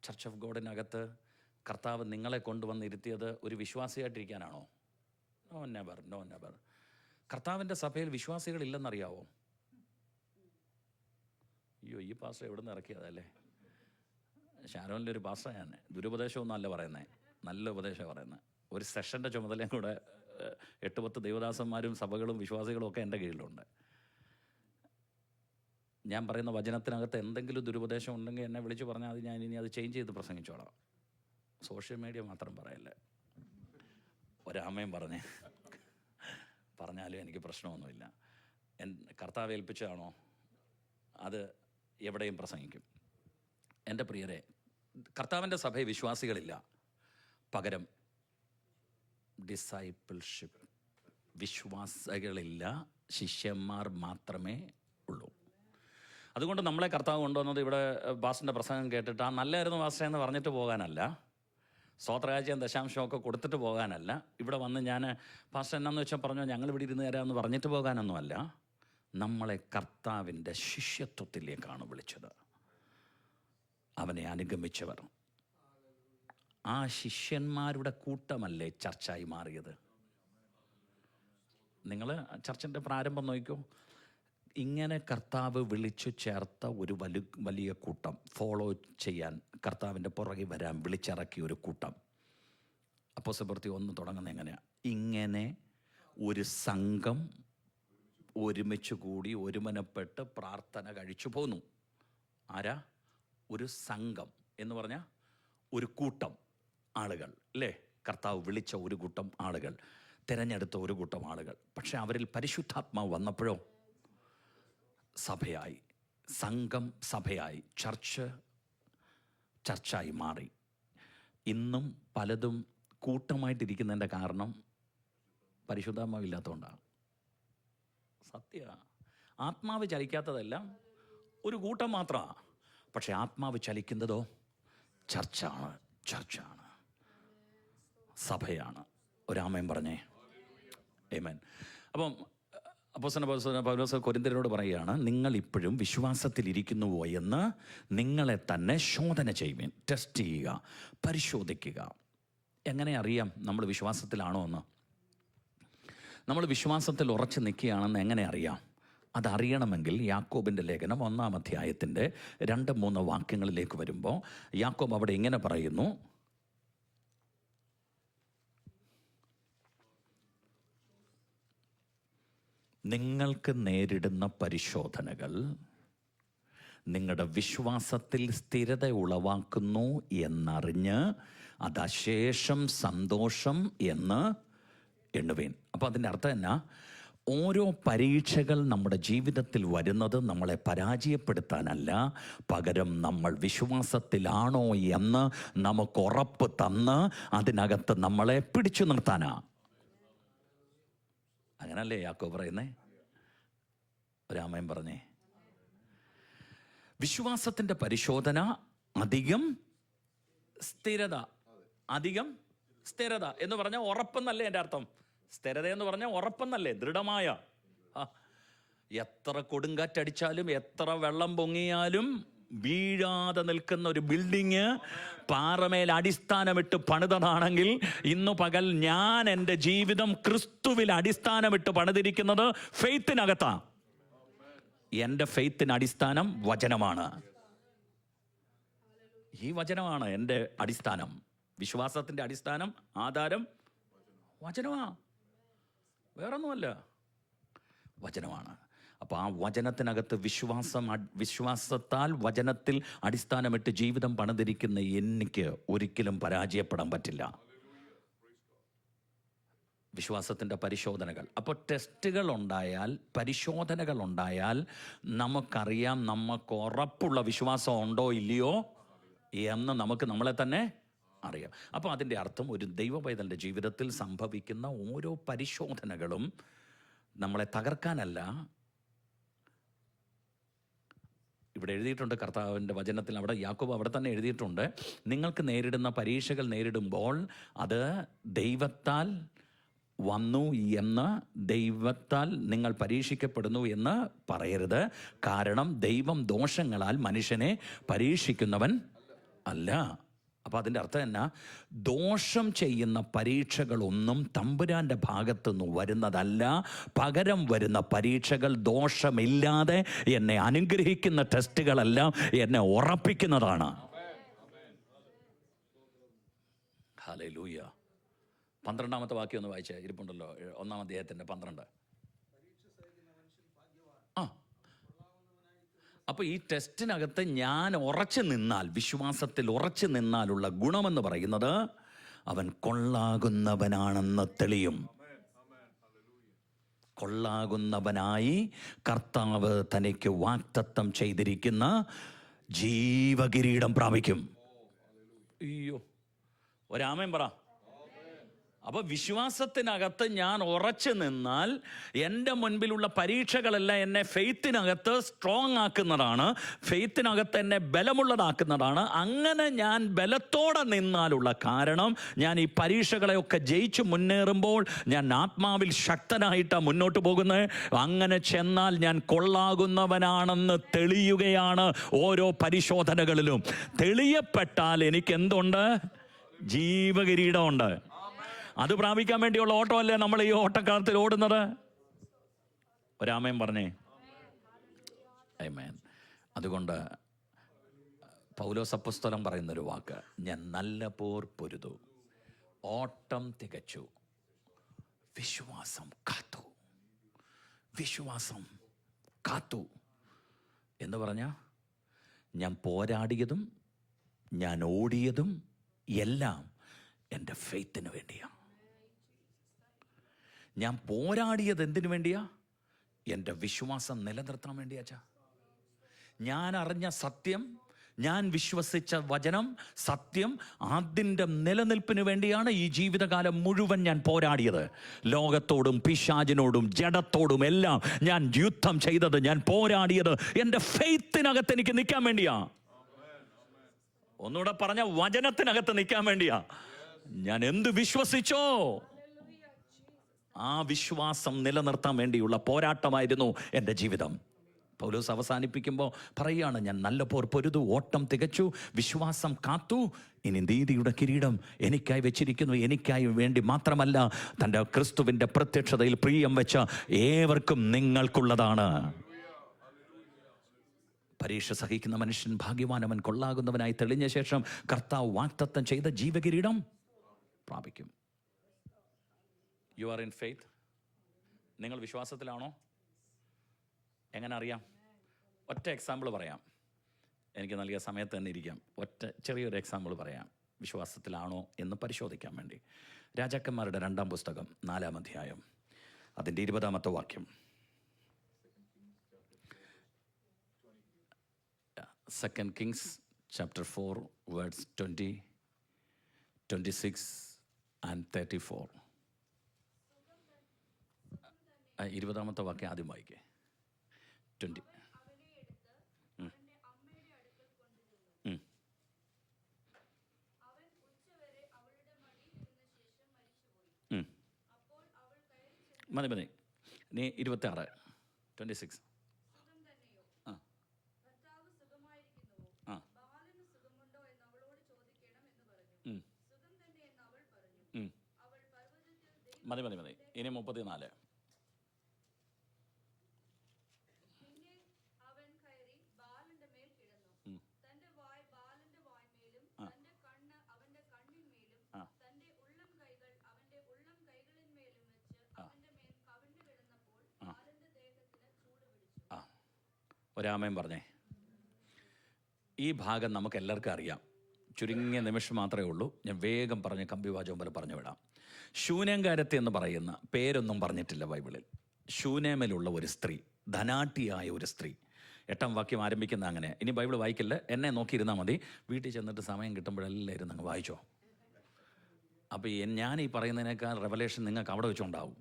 ചർച്ച് ഓഫ് ഗോഡിനകത്ത് കർത്താവ് നിങ്ങളെ കൊണ്ടുവന്നിരുത്തിയത് ഒരു വിശ്വാസിയായിട്ടിരിക്കാനാണോ? No never, no never. കർത്താവിൻ്റെ സഭയിൽ വിശ്വാസികളില്ലെന്നറിയാവോ? അയ്യോ, ഈ പാസ്റ്റർ എവിടെ നിന്ന് ഇറക്കിയതല്ലേ? ഷാരോനിലെ ഒരു പാസ്റ്റർ. ഞാൻ ദുരുപദേശമൊന്നും അല്ല പറയുന്നത്, നല്ല ഉപദേശമാണ് പറയുന്നത്. ഒരു സെഷൻ്റെ ചുമതലയും കൂടെ 8-10 ദൈവദാസന്മാരും സഭകളും വിശ്വാസികളും ഒക്കെ എൻ്റെ കീഴിലുണ്ട്. ഞാൻ പറയുന്ന വചനത്തിനകത്ത് എന്തെങ്കിലും ദുരുപദേശം ഉണ്ടെങ്കിൽ എന്നെ വിളിച്ച് പറഞ്ഞാൽ അത് ഞാൻ ഇനി അത് ചേഞ്ച് ചെയ്ത് പ്രസംഗിച്ചോളാം. സോഷ്യൽ മീഡിയ മാത്രം പറയല്ലേ. ഒരാമയും പറഞ്ഞാലും എനിക്ക് പ്രശ്നമൊന്നുമില്ല. കർത്താവ് ഏൽപ്പിച്ചതാണോ അത് എവിടെയും പ്രസംഗിക്കും. എൻ്റെ പ്രിയരെ, കർത്താവിൻ്റെ സഭയിൽ വിശ്വാസികളില്ല, പകരം ഡിസൈപ്പിൾഷിപ്പ്. വിശ്വാസികളില്ല, ശിഷ്യന്മാർ മാത്രമേ ഉള്ളൂ. അതുകൊണ്ട് നമ്മളെ കർത്താവ് കൊണ്ടുവന്നത് ഇവിടെ പാസ്റ്ററിൻ്റെ പ്രസംഗം കേട്ടിട്ട് ആ നല്ലതായിരുന്നു പാസ്റ്റർ എന്ന് പറഞ്ഞിട്ട് പോകാനല്ല, സ്തോത്രരാജ്യം ദശാംശമൊക്കെ കൊടുത്തിട്ട് പോകാനല്ല. ഇവിടെ വന്ന് ഞാൻ പാസ്റ്റർ എന്നാന്ന് വെച്ചാൽ പറഞ്ഞോ ഞങ്ങൾ ഇവിടെ ഇരുന്ന് തരാമെന്ന് പറഞ്ഞിട്ട് പോകാനൊന്നുമല്ല. നമ്മളെ കർത്താവിൻ്റെ ശിഷ്യത്വത്തിലേക്കാണ് വിളിച്ചത്. അവനെ അനുഗമിച്ചവർ, ആ ശിഷ്യന്മാരുടെ കൂട്ടമല്ലേ ചർച്ചായി മാറിയത്? നിങ്ങൾ ചർച്ചിൻ്റെ പ്രാരംഭം നോക്കിക്കോ. ഇങ്ങനെ കർത്താവ് വിളിച്ചു ചേർത്ത ഒരു വലിയ കൂട്ടം, ഫോളോ ചെയ്യാൻ, കർത്താവിൻ്റെ പുറകെ വരാൻ വിളിച്ചിറക്കിയ ഒരു കൂട്ടം. അപ്പോസ്തലപ്രവൃത്തി 1 തുടങ്ങുന്നത് എങ്ങനെയാണ്? ഇങ്ങനെ ഒരു സംഘം ഒരുമിച്ച് കൂടി ഒരുമനപ്പെട്ട് പ്രാർത്ഥന കഴിച്ചു പോന്നു. ആരാ? ഒരു സംഘം എന്ന് പറഞ്ഞാൽ ഒരു കൂട്ടം ആളുകൾ അല്ലേ? കർത്താവ് വിളിച്ച ഒരു കൂട്ടം ആളുകൾ, തിരഞ്ഞെടുത്ത ഒരു കൂട്ടം ആളുകൾ. പക്ഷെ അവരിൽ പരിശുദ്ധാത്മാവ് വന്നപ്പോഴോ സഭയായി, സംഘം സഭയായി, ചർച്ചായി മാറി. ഇന്നും പലതും കൂട്ടമായിട്ടിരിക്കുന്നതിൻ്റെ കാരണം പരിശുദ്ധാത്മാവില്ലാത്തതുകൊണ്ടാണ്. സത്യമാണ്. ആത്മാവ് ചലിക്കാത്തതെല്ലാം ഒരു കൂട്ടം മാത്രമാണ്. പക്ഷെ ആത്മാവ് ചലിക്കുന്നതോ ചർച്ചാണ്, സഭയാണ്. ഒരാമേൻ പറഞ്ഞേ, ആമേൻ. അപ്പം അപ്പോസ്തലൻ പൗലോസ് കൊരിന്ത്യരോട് പറയുകയാണ്, നിങ്ങൾ ഇപ്പോഴും വിശ്വാസത്തിലിരിക്കുന്നുവോ എന്ന് നിങ്ങളെ തന്നെ ശോധന ചെയ്യുവിൻ, ടെസ്റ്റ് ചെയ്യുക, പരിശോധിക്കുക. എങ്ങനെ അറിയാം നമ്മൾ വിശ്വാസത്തിലാണോ എന്ന്? നമ്മൾ വിശ്വാസത്തിൽ ഉറച്ചു നിൽക്കുകയാണെന്ന് എങ്ങനെ അറിയാം? അതറിയണമെങ്കിൽ യാക്കോബിൻ്റെ ലേഖനം 1-ാം അധ്യായത്തിൻ്റെ 2-3 വാക്യങ്ങളിലേക്ക് വരുമ്പോൾ യാക്കോബ് അവിടെ ഇങ്ങനെ പറയുന്നു, നിങ്ങൾക്ക് നേരിടുന്ന പരിശോധനകൾ നിങ്ങളുടെ വിശ്വാസത്തിൽ സ്ഥിരത ഉളവാക്കുന്നു എന്നറിഞ്ഞ് അത് അശേഷം സന്തോഷം എന്ന് എണ്ണുവേൻ. അപ്പോൾ അതിൻ്റെ അർത്ഥം എന്നാ? ഓരോ പരീക്ഷകൾ നമ്മുടെ ജീവിതത്തിൽ വരുന്നത് നമ്മളെ പരാജയപ്പെടുത്താനല്ല, പകരം നമ്മൾ വിശ്വാസത്തിലാണോ എന്ന് നമുക്ക് ഉറപ്പ് തന്ന് അതിനകത്ത് നമ്മളെ പിടിച്ചു നിർത്താനാ. അങ്ങനല്ലേ യാക്കോബ് പറയുന്നേ? ഒരാമേൻ പറഞ്ഞേ. വിശ്വാസത്തിൻ്റെ പരിശോധന അധികം സ്ഥിരത എന്ന് പറഞ്ഞാൽ ഉറപ്പെന്നല്ലേ എൻ്റെ അർത്ഥം? സ്ഥിരത എന്ന് പറഞ്ഞാൽ ഉറപ്പെന്നല്ലേ? ദൃഢമായ. എത്ര കൊടുങ്കാറ്റടിച്ചാലും എത്ര വെള്ളം പൊങ്ങിയാലും വീഴാതെ നിൽക്കുന്ന ഒരു ബിൽഡിങ് പാറമേൽ അടിസ്ഥാനമിട്ട് പണിതതാണെങ്കിൽ ഇന്നു പകൽ ഞാൻ എൻ്റെ ജീവിതം ക്രിസ്തുവിൽ അടിസ്ഥാനമിട്ട് പണിതിരിക്കുന്നത് ഫെയ്ത്തിനകത്താണ്. എൻ്റെ ഫെയ്ത്തിന് അടിസ്ഥാനം വചനമാണ്. ഈ വചനമാണ് എൻ്റെ അടിസ്ഥാനം. വിശ്വാസത്തിൻ്റെ അടിസ്ഥാനം, ആധാരം വചനമാണ്, വേറൊന്നുമല്ല, വചനമാണ്. അപ്പോൾ ആ വചനത്തിനകത്ത് വിശ്വാസത്താൽ വചനത്തിൽ അടിസ്ഥാനമിട്ട് ജീവിതം പണിതിരിക്കുന്ന എനിക്ക് ഒരിക്കലും പരാജയപ്പെടാൻ പറ്റില്ല. വിശ്വാസത്തിൻ്റെ പരിശോധനകൾ. അപ്പോൾ ടെസ്റ്റുകൾ ഉണ്ടായാൽ, പരിശോധനകൾ ഉണ്ടായാൽ നമുക്കറിയാം നമുക്ക് ഉറപ്പുള്ള വിശ്വാസം ഉണ്ടോ ഇല്ലയോ എന്ന് നമുക്ക് നമ്മളെ തന്നെ അറിയാം. അപ്പോൾ അതിൻ്റെ അർത്ഥം ഒരു ദൈവപൈതലിൻ്റെ ജീവിതത്തിൽ സംഭവിക്കുന്ന ഓരോ പരിശോധനകളും നമ്മളെ തകർക്കാനല്ല. ഇവിടെ എഴുതിയിട്ടുണ്ട് കർത്താവിൻ്റെ വചനത്തിൽ, അവിടെ യാക്കോബ് അവിടെ തന്നെ എഴുതിയിട്ടുണ്ട്, നിങ്ങൾക്ക് നേരിടുന്ന പരീക്ഷകൾ നേരിടുമ്പോൾ അത് ദൈവത്താൽ വന്നു എന്ന്, ദൈവത്താൽ നിങ്ങൾ പരീക്ഷിക്കപ്പെടുന്നു എന്ന് പറയരുത്. കാരണം ദൈവം ദോഷങ്ങളാൽ മനുഷ്യനെ പരീക്ഷിക്കുന്നവൻ അല്ല. അപ്പോൾ അതിൻ്റെ അർത്ഥം എന്നാ? ദോഷം ചെയ്യുന്ന പരീക്ഷകളൊന്നും തമ്പുരാൻ്റെ ഭാഗത്തുനിന്ന് വരുന്നതല്ല, പകരം വരുന്ന പരീക്ഷകൾ ദോഷമില്ലാതെ എന്നെ അനുഗ്രഹിക്കുന്ന ടെസ്റ്റുകളെല്ലാം എന്നെ ഉറപ്പിക്കുന്നതാണ്. ഹല്ലേലൂയ. 12-ാമത്തെ വാക്യം ഒന്ന് വായിച്ചേ, ഇരിപ്പുണ്ടല്ലോ 1-ാം അധ്യായത്തിൻ്റെ 12. അപ്പോൾ ഈ ടെസ്റ്റിനകത്ത് ഞാൻ ഉറച്ചു നിന്നാൽ, വിശ്വാസത്തിൽ ഉറച്ചു നിന്നാലുള്ള ഗുണമെന്ന് പറയുന്നത് അവൻ കൊള്ളാകുന്നവനാണെന്ന് തെളിയും. കൊള്ളാകുന്നവനായി കർത്താവ് തനിക്ക് വാഗ്ദത്തം ചെയ്തിരിക്കുന്ന ജീവകിരീടം പ്രാപിക്കും. അയ്യോ, ഒരാമേൻ പറ. അപ്പോൾ വിശ്വാസത്തിനകത്ത് ഞാൻ ഉറച്ചു നിന്നാൽ എൻ്റെ മുൻപിലുള്ള പരീക്ഷകളെല്ലാം എന്നെ ഫെയ്ത്തിനകത്ത് സ്ട്രോങ് ആക്കുന്നതാണ്, ഫെയ്ത്തിനകത്ത് എന്നെ ബലമുള്ളതാക്കുന്നതാണ്. അങ്ങനെ ഞാൻ ബലത്തോടെ നിന്നാലുള്ള കാരണം, ഞാൻ ഈ പരീക്ഷകളെയൊക്കെ ജയിച്ചു മുന്നേറുമ്പോൾ ഞാൻ ആത്മാവിൽ ശക്തനായിട്ടാണ് മുന്നോട്ട് പോകുന്നത്. അങ്ങനെ ചെന്നാൽ ഞാൻ കൊള്ളാകുന്നവനാണെന്ന് തെളിയുകയാണ് ഓരോ പരിശോധനകളിലും. തെളിയപ്പെട്ടാൽ എനിക്ക് എന്തുണ്ട്? ജീവകിരീടമുണ്ട്. അത് പ്രാപിക്കാൻ വേണ്ടിയുള്ള ഓട്ടമല്ലേ നമ്മൾ ഈ ഓട്ടക്കാലത്തിൽ ഓടുന്നത്? ഒരാമേൻ പറഞ്ഞേ. ആമേൻ. അതുകൊണ്ട് പൗലോസ് അപ്പോസ്തലൻ പറയുന്നൊരു വാക്ക്, ഞാൻ നല്ല പോർ പൊരുതു, ഓട്ടം തികച്ചു, വിശ്വാസം കാത്തു. വിശ്വാസം കാത്തു എന്ന് പറഞ്ഞാൽ ഞാൻ പോരാടിയതും ഞാൻ ഓടിയതും എല്ലാം എൻ്റെ ഫെയ്ത്തിന് വേണ്ടിയാണ്. ഞാൻ പോരാടിയത് എന്തിനു വേണ്ടിയാ? എൻ്റെ വിശ്വാസം നിലനിർത്താൻ വേണ്ടിയാച്ചാ. ഞാൻ അറിഞ്ഞ സത്യം, ഞാൻ വിശ്വസിച്ച വചനം, സത്യം, അതിൻ്റെ നിലനിൽപ്പിന് വേണ്ടിയാണ് ഈ ജീവിതകാലം മുഴുവൻ ഞാൻ പോരാടിയത്. ലോകത്തോടും പിശാചിനോടും ജഡത്തോടും എല്ലാം ഞാൻ യുദ്ധം ചെയ്തത്, ഞാൻ പോരാടിയത് എൻ്റെ ഫെയ്ത്തിനകത്ത് എനിക്ക് നിൽക്കാൻ വേണ്ടിയാ. ഒന്നുകൂടെ പറഞ്ഞ, വചനത്തിനകത്ത് നിൽക്കാൻ വേണ്ടിയാ. ഞാൻ എന്ത് വിശ്വസിച്ചോ ആ വിശ്വാസം നിലനിർത്താൻ വേണ്ടിയുള്ള പോരാട്ടമായിരുന്നു എൻ്റെ ജീവിതം. പൗലോസ് അവസാനിപ്പിക്കുമ്പോൾ പറയുകയാണ്, ഞാൻ നല്ല പോർ പൊരുതു, ഓട്ടം തികച്ചു, വിശ്വാസം കാത്തു, ഇനി നീതിയുടെ കിരീടം എനിക്കായി വെച്ചിരിക്കുന്നു. എനിക്കായി വേണ്ടി മാത്രമല്ല, തൻ്റെ ക്രിസ്തുവിൻ്റെ പ്രത്യക്ഷതയിൽ പ്രിയം വെച്ച ഏവർക്കും നിങ്ങൾക്കുള്ളതാണ്. പരീക്ഷ സഹിക്കുന്ന മനുഷ്യൻ ഭാഗ്യവാൻ, അവൻ കൊള്ളാകുന്നവനായി തെളിഞ്ഞ ശേഷം കർത്താവ് വാഗ്ദത്തം ചെയ്ത ജീവകിരീടം പ്രാപിക്കും. You are in faith. നിങ്ങൾ വിശ്വാസത്തിലാണോ? എങ്ങനെ അറിയാം? ഒറ്റ എക്സാമ്പിൾ പറയാം. എനിക്ക് നൽകിയ സമയത്ത് തന്നെ ഇരിക്കാം. ചെറിയൊരു എക്സാമ്പിൾ പറയാം, വിശ്വാസത്തിലാണോ എന്ന് പരിശോധിക്കാൻ വേണ്ടി. രാജാക്കന്മാരുടെ 2-ാം പുസ്തകം 4-ാം അധ്യായം അതിൻ്റെ 20-ാമത്തെ വാക്യം. 2 Kings chapter 4 verse 20, 26 and 34. 20-ാമത്തെ വാക്യം ആദ്യം വായിക്കേ. 20. മതി. നീ 26, 26. മതി. ഇനി 34. ഒരാമേൻ പറഞ്ഞേ. ഈ ഭാഗം നമുക്ക് എല്ലാവർക്കും അറിയാം. ചുരുങ്ങിയ നിമിഷം മാത്രമേ ഉള്ളൂ. ഞാൻ വേഗം പറഞ്ഞ് കമ്പിവാചകം പോലെ പറഞ്ഞു വിടാം. ശൂനേംകാരത്തി എന്ന് പറയുന്ന പേരൊന്നും പറഞ്ഞിട്ടില്ല ബൈബിളിൽ. ശൂനേമിലുള്ള ഒരു സ്ത്രീ, ധനാഢ്യയായ ഒരു സ്ത്രീ. 8-ാം വാക്യം ആരംഭിക്കുന്ന അങ്ങനെ. ഇനി ബൈബിൾ വായിക്കില്ല, എന്നെ നോക്കിയിരുന്നാൽ മതി. വീട്ടിൽ ചെന്നിട്ട് സമയം കിട്ടുമ്പോഴെല്ലാം ഇരുന്ന് അങ്ങ് വായിച്ചോ. അപ്പോൾ ഞാൻ ഈ പറയുന്നതിനേക്കാൾ റെവലേഷൻ നിങ്ങൾക്ക് അവിടെ വെച്ചുണ്ടാവും.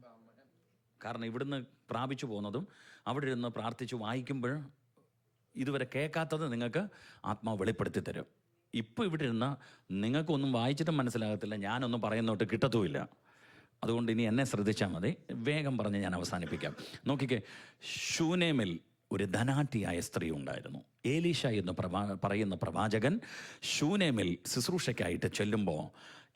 കാരണം ഇവിടുന്ന് പ്രാപിച്ചു പോകുന്നതും അവിടെ ഇരുന്ന് പ്രാർത്ഥിച്ച് വായിക്കുമ്പോൾ ഇതുവരെ കേൾക്കാത്തത് നിങ്ങൾക്ക് ആത്മാവ് വെളിപ്പെടുത്തി തരും. ഇപ്പോൾ ഇവിടെ ഇരുന്ന് നിങ്ങൾക്കൊന്നും വായിച്ചിട്ടും മനസ്സിലാകത്തില്ല, ഞാനൊന്നും പറയുന്നോട്ട് കിട്ടത്തുമില്ല. അതുകൊണ്ട് ഇനി എന്നെ ശ്രദ്ധിച്ചാൽ മതി. വേഗം പറഞ്ഞ് ഞാൻ അവസാനിപ്പിക്കാം. നോക്കിക്കേ, ശൂനേമിൽ ഒരു ധനാഢ്യയായ സ്ത്രീ ഉണ്ടായിരുന്നു. ഏലീശ എന്ന് പറയുന്ന പ്രവാചകൻ ശൂനേമിൽ ശുശ്രൂഷയ്ക്കായിട്ട് ചെല്ലുമ്പോൾ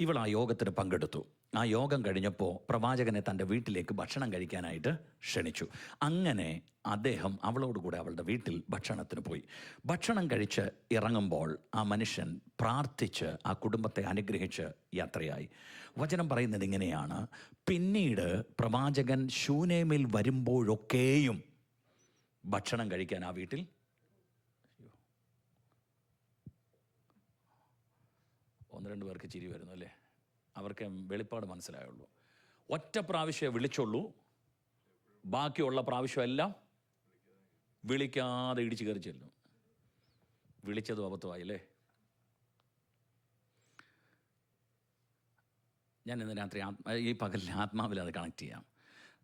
ഇവൾ ആ യോഗത്തിന് പങ്കെടുത്തു. ആ യോഗം കഴിഞ്ഞപ്പോൾ പ്രവാചകനെ തൻ്റെ വീട്ടിലേക്ക് ഭക്ഷണം കഴിക്കാനായിട്ട് ക്ഷണിച്ചു. അങ്ങനെ അദ്ദേഹം അവളോടുകൂടെ അവളുടെ വീട്ടിൽ ഭക്ഷണത്തിന് പോയി. ഭക്ഷണം കഴിച്ച് ഇറങ്ങുമ്പോൾ ആ മനുഷ്യൻ പ്രാർത്ഥിച്ച് ആ കുടുംബത്തെ അനുഗ്രഹിച്ച് യാത്രയായി. വചനം പറയുന്നത് ഇങ്ങനെയാണ്, പിന്നീട് പ്രവാചകൻ ശൂനേമിൽ വരുമ്പോഴൊക്കെയും ഭക്ഷണം കഴിക്കാൻ ആ വീട്ടിൽ. ഒന്ന് രണ്ട് പേർക്ക് ചിരി വരുന്നു അല്ലേ? അവർക്ക് വെളിപ്പാട് മനസ്സിലായുള്ളൂ. ഒറ്റ പ്രാവശ്യമേ വിളിച്ചുള്ളൂ, ബാക്കിയുള്ള പ്രാവശ്യമെല്ലാം വിളിക്കാതെ ഇടിച്ചു കയറി ചെല്ലും. വിളിച്ചതും അബദ്ധമായി അല്ലേ? ഞാൻ ഇന്ന് രാത്രി ഈ പകലിൽ ആത്മാവിൽ അത് കണക്ട് ചെയ്യാം.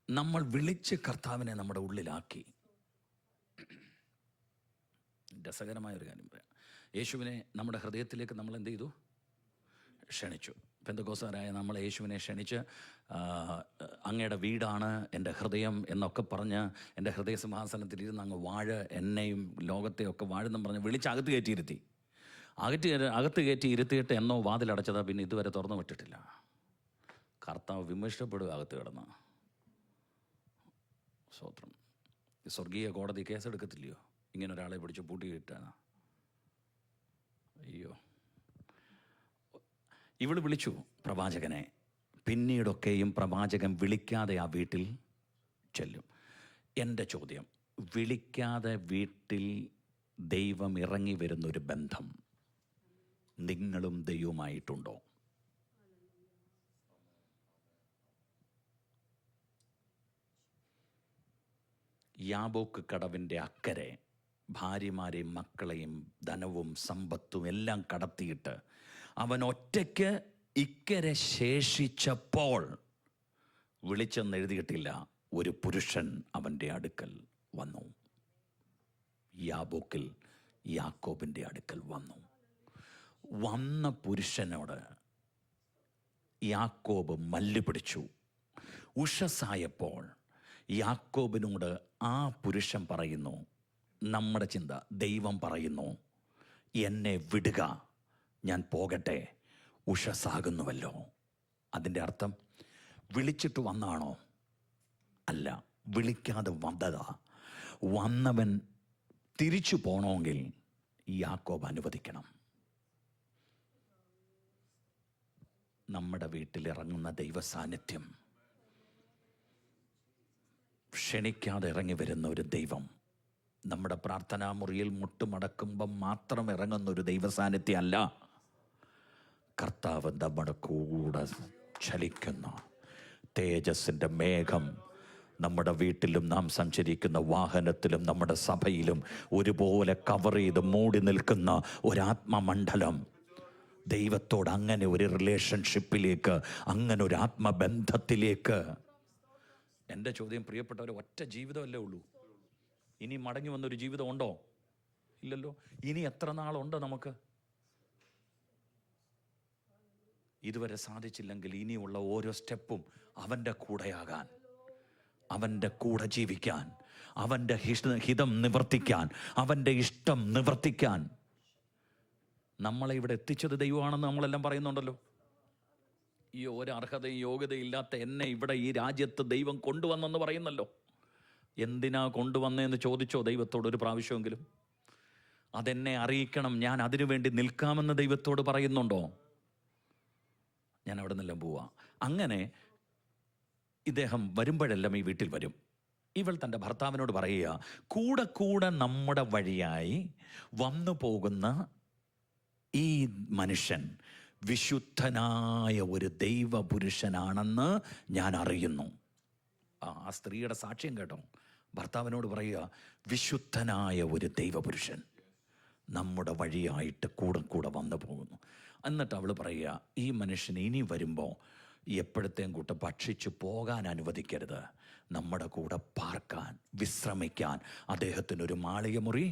നമ്മൾ വിളിച്ച് കർത്താവിനെ നമ്മുടെ ഉള്ളിലാക്കി. രസകരമായൊരു കാര്യം പറയാം. യേശുവിനെ നമ്മുടെ ഹൃദയത്തിലേക്ക് നമ്മൾ എന്ത് ചെയ്തു? ക്ഷണിച്ചു. പെന്തക്കോസ്തുകാരായ നമ്മൾ യേശുവിനെ ക്ഷണിച്ച് അങ്ങയുടെ വീടാണ് എൻ്റെ ഹൃദയം എന്നൊക്കെ പറഞ്ഞ് എൻ്റെ ഹൃദയ സിംഹാസനത്തിലിരുന്ന് അങ്ങ് വാഴ്, എന്നെയും ലോകത്തെയൊക്കെ വാഴെന്നും പറഞ്ഞ് വിളിച്ച് അകത്ത് കയറ്റിയിരുത്തി. അകത്ത് കയറ്റി ഇരുത്തിയിട്ട് എന്നോ വാതിലടച്ചതാ, പിന്നെ ഇതുവരെ തുറന്നു വിട്ടിട്ടില്ല. കർത്താവ് വിമർശപ്പെടുക അകത്ത് കിടന്ന്. സ്വത്രം. സ്വർഗീയ കോടതി കേസെടുക്കത്തില്ലയോ ഇങ്ങനെ ഒരാളെ പിടിച്ച് പൂട്ടിയിട്ടാണ്? അയ്യോ, ഇവൾ വിളിച്ചു പ്രവാചകനെ. പിന്നീടൊക്കെയും പ്രവാചകൻ വിളിക്കാതെ ആ വീട്ടിൽ ചെല്ലും. എൻ്റെ ചോദ്യം, വിളിക്കാതെ വീട്ടിൽ ദൈവം ഇറങ്ങി വരുന്നൊരു ബന്ധം നിങ്ങളും ദൈവവുമായിട്ടുണ്ടോ? യാബോക്ക് കടവിൻ്റെ അക്കരെ ഭാര്യമാരെയും മക്കളെയും ധനവും സമ്പത്തും എല്ലാം കടത്തിയിട്ട് അവൻ ഒറ്റയ്ക്ക് ഇക്കരെ ശേഷിച്ചപ്പോൾ വിളിച്ചെന്ന് എഴുതിയിട്ടില്ല, ഒരു പുരുഷൻ അവൻ്റെ അടുക്കൽ വന്നു. യാബോക്കിൽ യാക്കോബിൻ്റെ അടുക്കൽ വന്നു. വന്ന പുരുഷനോട് യാക്കോബ് മല്ല് പിടിച്ചു. ഉഷസായപ്പോൾ യാക്കോബിനോട് ആ പുരുഷൻ പറയുന്നു, നമ്മുടെ ചിന്ത, ദൈവം പറയുന്നു, എന്നെ വിടുക, ഞാൻ പോകട്ടെ, ഉഷസാകുന്നുവല്ലോ. അതിൻ്റെ അർത്ഥം വിളിച്ചിട്ട് വന്നാണോ? അല്ല, വിളിക്കാതെ വന്നതാ. വന്നവൻ തിരിച്ചു പോകണമെങ്കിൽ യാക്കോബ് അനുവദിക്കണം. നമ്മുടെ വീട്ടിലിറങ്ങുന്ന ദൈവ സാന്നിധ്യം, ക്ഷണിക്കാതെ ഇറങ്ങി വരുന്ന ഒരു ദൈവം, നമ്മുടെ പ്രാർത്ഥനാ മുറിയിൽ മുട്ടുമടക്കുമ്പം മാത്രം ഇറങ്ങുന്ന ഒരു ദൈവ സാന്നിധ്യം അല്ല. കർത്താവ് നമ്മുടെ കൂടെ ചലിക്കുന്ന തേജസ്സിൻ്റെ മേഘം നമ്മുടെ വീട്ടിലും നാം സഞ്ചരിക്കുന്ന വാഹനത്തിലും നമ്മുടെ സഭയിലും ഒരുപോലെ കവർ ചെയ്ത് മൂടി നിൽക്കുന്ന ഒരാത്മമണ്ഡലം. ദൈവത്തോട് അങ്ങനെ ഒരു റിലേഷൻഷിപ്പിലേക്ക്, അങ്ങനെ ഒരു ആത്മബന്ധത്തിലേക്ക്. എൻ്റെ ചോദ്യം, പ്രിയപ്പെട്ടവരെ, ഒറ്റ ജീവിതമല്ലേ ഉള്ളൂ? ഇനി മടങ്ങി വന്നൊരു ജീവിതം ഉണ്ടോ? ഇല്ലല്ലോ. ഇനി എത്ര നാളുണ്ട് നമുക്ക്? ഇതുവരെ സാധിച്ചില്ലെങ്കിൽ ഇനിയുള്ള ഓരോ സ്റ്റെപ്പും അവൻ്റെ കൂടെയാകാൻ, അവൻ്റെ കൂടെ ജീവിക്കാൻ, അവൻ്റെ ഹിതം നിവർത്തിക്കാൻ, അവൻ്റെ ഇഷ്ടം നിവർത്തിക്കാൻ. നമ്മളെ ഇവിടെ എത്തിച്ചത് ദൈവമാണെന്ന് നമ്മളെല്ലാം പറയുന്നുണ്ടല്ലോ. ഈ ഒരു അർഹതയും യോഗ്യതയും ഇല്ലാത്ത എന്നെ ഇവിടെ ഈ രാജ്യത്ത് ദൈവം കൊണ്ടുവന്നെന്ന് പറയുന്നല്ലോ. എന്തിനാ കൊണ്ടുവന്നതെന്ന് ചോദിച്ചോ ദൈവത്തോട് ഒരു പ്രാവശ്യമെങ്കിലും? അതെന്നെ അറിയിക്കണം, ഞാൻ അതിനു വേണ്ടി നിൽക്കാമെന്ന് ദൈവത്തോട് പറയുന്നുണ്ടോ? ഞാൻ അവിടെ നിന്നെല്ലാം പോവാ. അങ്ങനെ ഇദ്ദേഹം വരുമ്പോഴെല്ലാം ഈ വീട്ടിൽ വരും. ഇവൾ തൻ്റെ ഭർത്താവിനോട് പറയുക, കൂടെ കൂടെ നമ്മുടെ വഴിയായി വന്നു പോകുന്ന ഈ മനുഷ്യൻ വിശുദ്ധനായ ഒരു ദൈവപുരുഷനാണെന്ന് ഞാൻ അറിയുന്നു. ആ സ്ത്രീയുടെ സാക്ഷ്യം കേട്ടോ. ഭർത്താവിനോട് പറയുക, വിശുദ്ധനായ ഒരു ദൈവപുരുഷൻ നമ്മുടെ വഴിയായിട്ട് കൂടെ കൂടെ വന്നു പോകുന്നു. എന്നിട്ട് അവൾ പറയുക, ഈ മനുഷ്യൻ ഇനി വരുമ്പോൾ എപ്പോഴത്തെയും കൂട്ട് ഭക്ഷിച്ചു പോകാൻ അനുവദിക്കരുത്. നമ്മുടെ കൂടെ പാർക്കാൻ, വിശ്രമിക്കാൻ അദ്ദേഹത്തിനൊരു മാളിക മുറി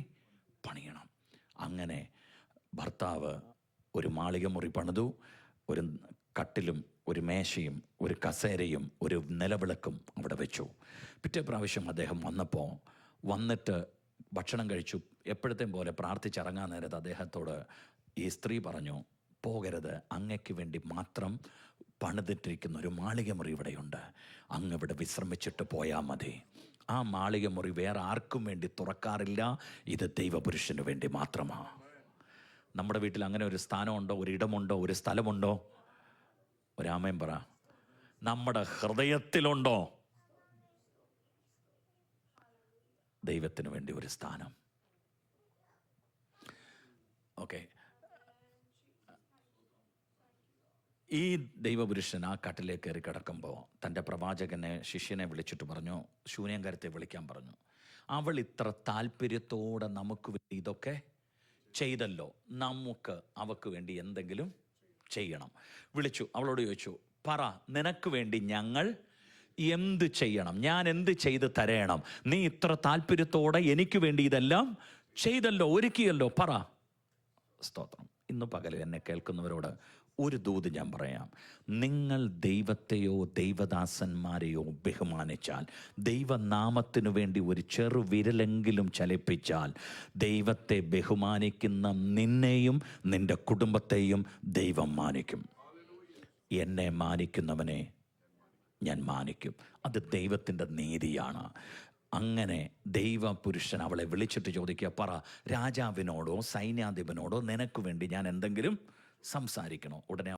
പണിയണം. അങ്ങനെ ഭർത്താവ് ഒരു മാളിക മുറി പണിതു. ഒരു കട്ടിലും ഒരു മേശയും ഒരു കസേരയും ഒരു നിലവിളക്കും അവിടെ വെച്ചു. പിറ്റേ പ്രാവശ്യം അദ്ദേഹം വന്നിട്ട് ഭക്ഷണം കഴിച്ചു. എപ്പോഴത്തെയും പോലെ പ്രാർത്ഥിച്ചിറങ്ങാൻ നേരത്ത് അദ്ദേഹത്തോട് ഈ സ്ത്രീ പറഞ്ഞു, പോകരുത്, അങ്ങയ്ക്ക് വേണ്ടി മാത്രം പണിതിട്ടിരിക്കുന്ന ഒരു മാളിക മുറി ഇവിടെയുണ്ട്, അങ്ങ് ഇവിടെ വിശ്രമിച്ചിട്ട് പോയാൽ മതി. ആ മാളിക മുറി വേറെ ആർക്കും വേണ്ടി തുറക്കാറില്ല, ഇത് ദൈവപുരുഷന് വേണ്ടി മാത്രമാണ്. നമ്മുടെ വീട്ടിൽ അങ്ങനെ ഒരു സ്ഥാനമുണ്ടോ, ഒരിടമുണ്ടോ, ഒരു സ്ഥലമുണ്ടോ? ഒരാമയും പറ. നമ്മുടെ ഹൃദയത്തിലുണ്ടോ ദൈവത്തിന് വേണ്ടി ഒരു സ്ഥാനം? ഓക്കെ. ഈ ദൈവപുരുഷൻ ആ കട്ടിലേക്ക് കയറി കിടക്കുമ്പോൾ തൻ്റെ പ്രവാചകനെ, ശിഷ്യനെ വിളിച്ചിട്ട് പറഞ്ഞു, ശൂന്യംകരത്തെ വിളിക്കാൻ പറഞ്ഞു. അവൾ ഇത്ര താല്പര്യത്തോടെ നമുക്ക് വേണ്ടി ഇതൊക്കെ ചെയ്തല്ലോ, നമുക്ക് അവൾക്ക് വേണ്ടി എന്തെങ്കിലും ചെയ്യണം. വിളിച്ചു, അവളോട് ചോദിച്ചു, പറ, നിനക്ക് വേണ്ടി ഞങ്ങൾ എന്ത് ചെയ്യണം? ഞാൻ എന്ത് ചെയ്ത് തരയണം? നീ ഇത്ര താല്പര്യത്തോടെ എനിക്ക് വേണ്ടി ഇതെല്ലാം ചെയ്തല്ലോ, ഒരുക്കിയല്ലോ. പറ. സ്തോത്രം. ഇന്ന് പകൽ എന്നെ കേൾക്കുന്നവരോട് ഒരു ദൂത് ഞാൻ പറയാം. നിങ്ങൾ ദൈവത്തെയോ ദൈവദാസന്മാരെയോ ബഹുമാനിച്ചാൽ, ദൈവനാമത്തിനു വേണ്ടി ഒരു ചെറു വിരലെങ്കിലും ചലിപ്പിച്ചാൽ, ദൈവത്തെ ബഹുമാനിക്കുന്ന നിന്നെയും നിൻ്റെ കുടുംബത്തെയും ദൈവം മാനിക്കും. എന്നെ മാനിക്കുന്നവനെ ഞാൻ മാനിക്കും. അത് ദൈവത്തിൻ്റെ നീതിയാണ്. അങ്ങനെ ദൈവപുരുഷൻ അവളെ വിളിച്ചിട്ട് ചോദിക്കുക, പറ, രാജാവിനോടോ സൈന്യാധിപനോടോ നിനക്ക് വേണ്ടി ഞാൻ എന്തെങ്കിലും സംസാരിക്കണോ? ഉടനെ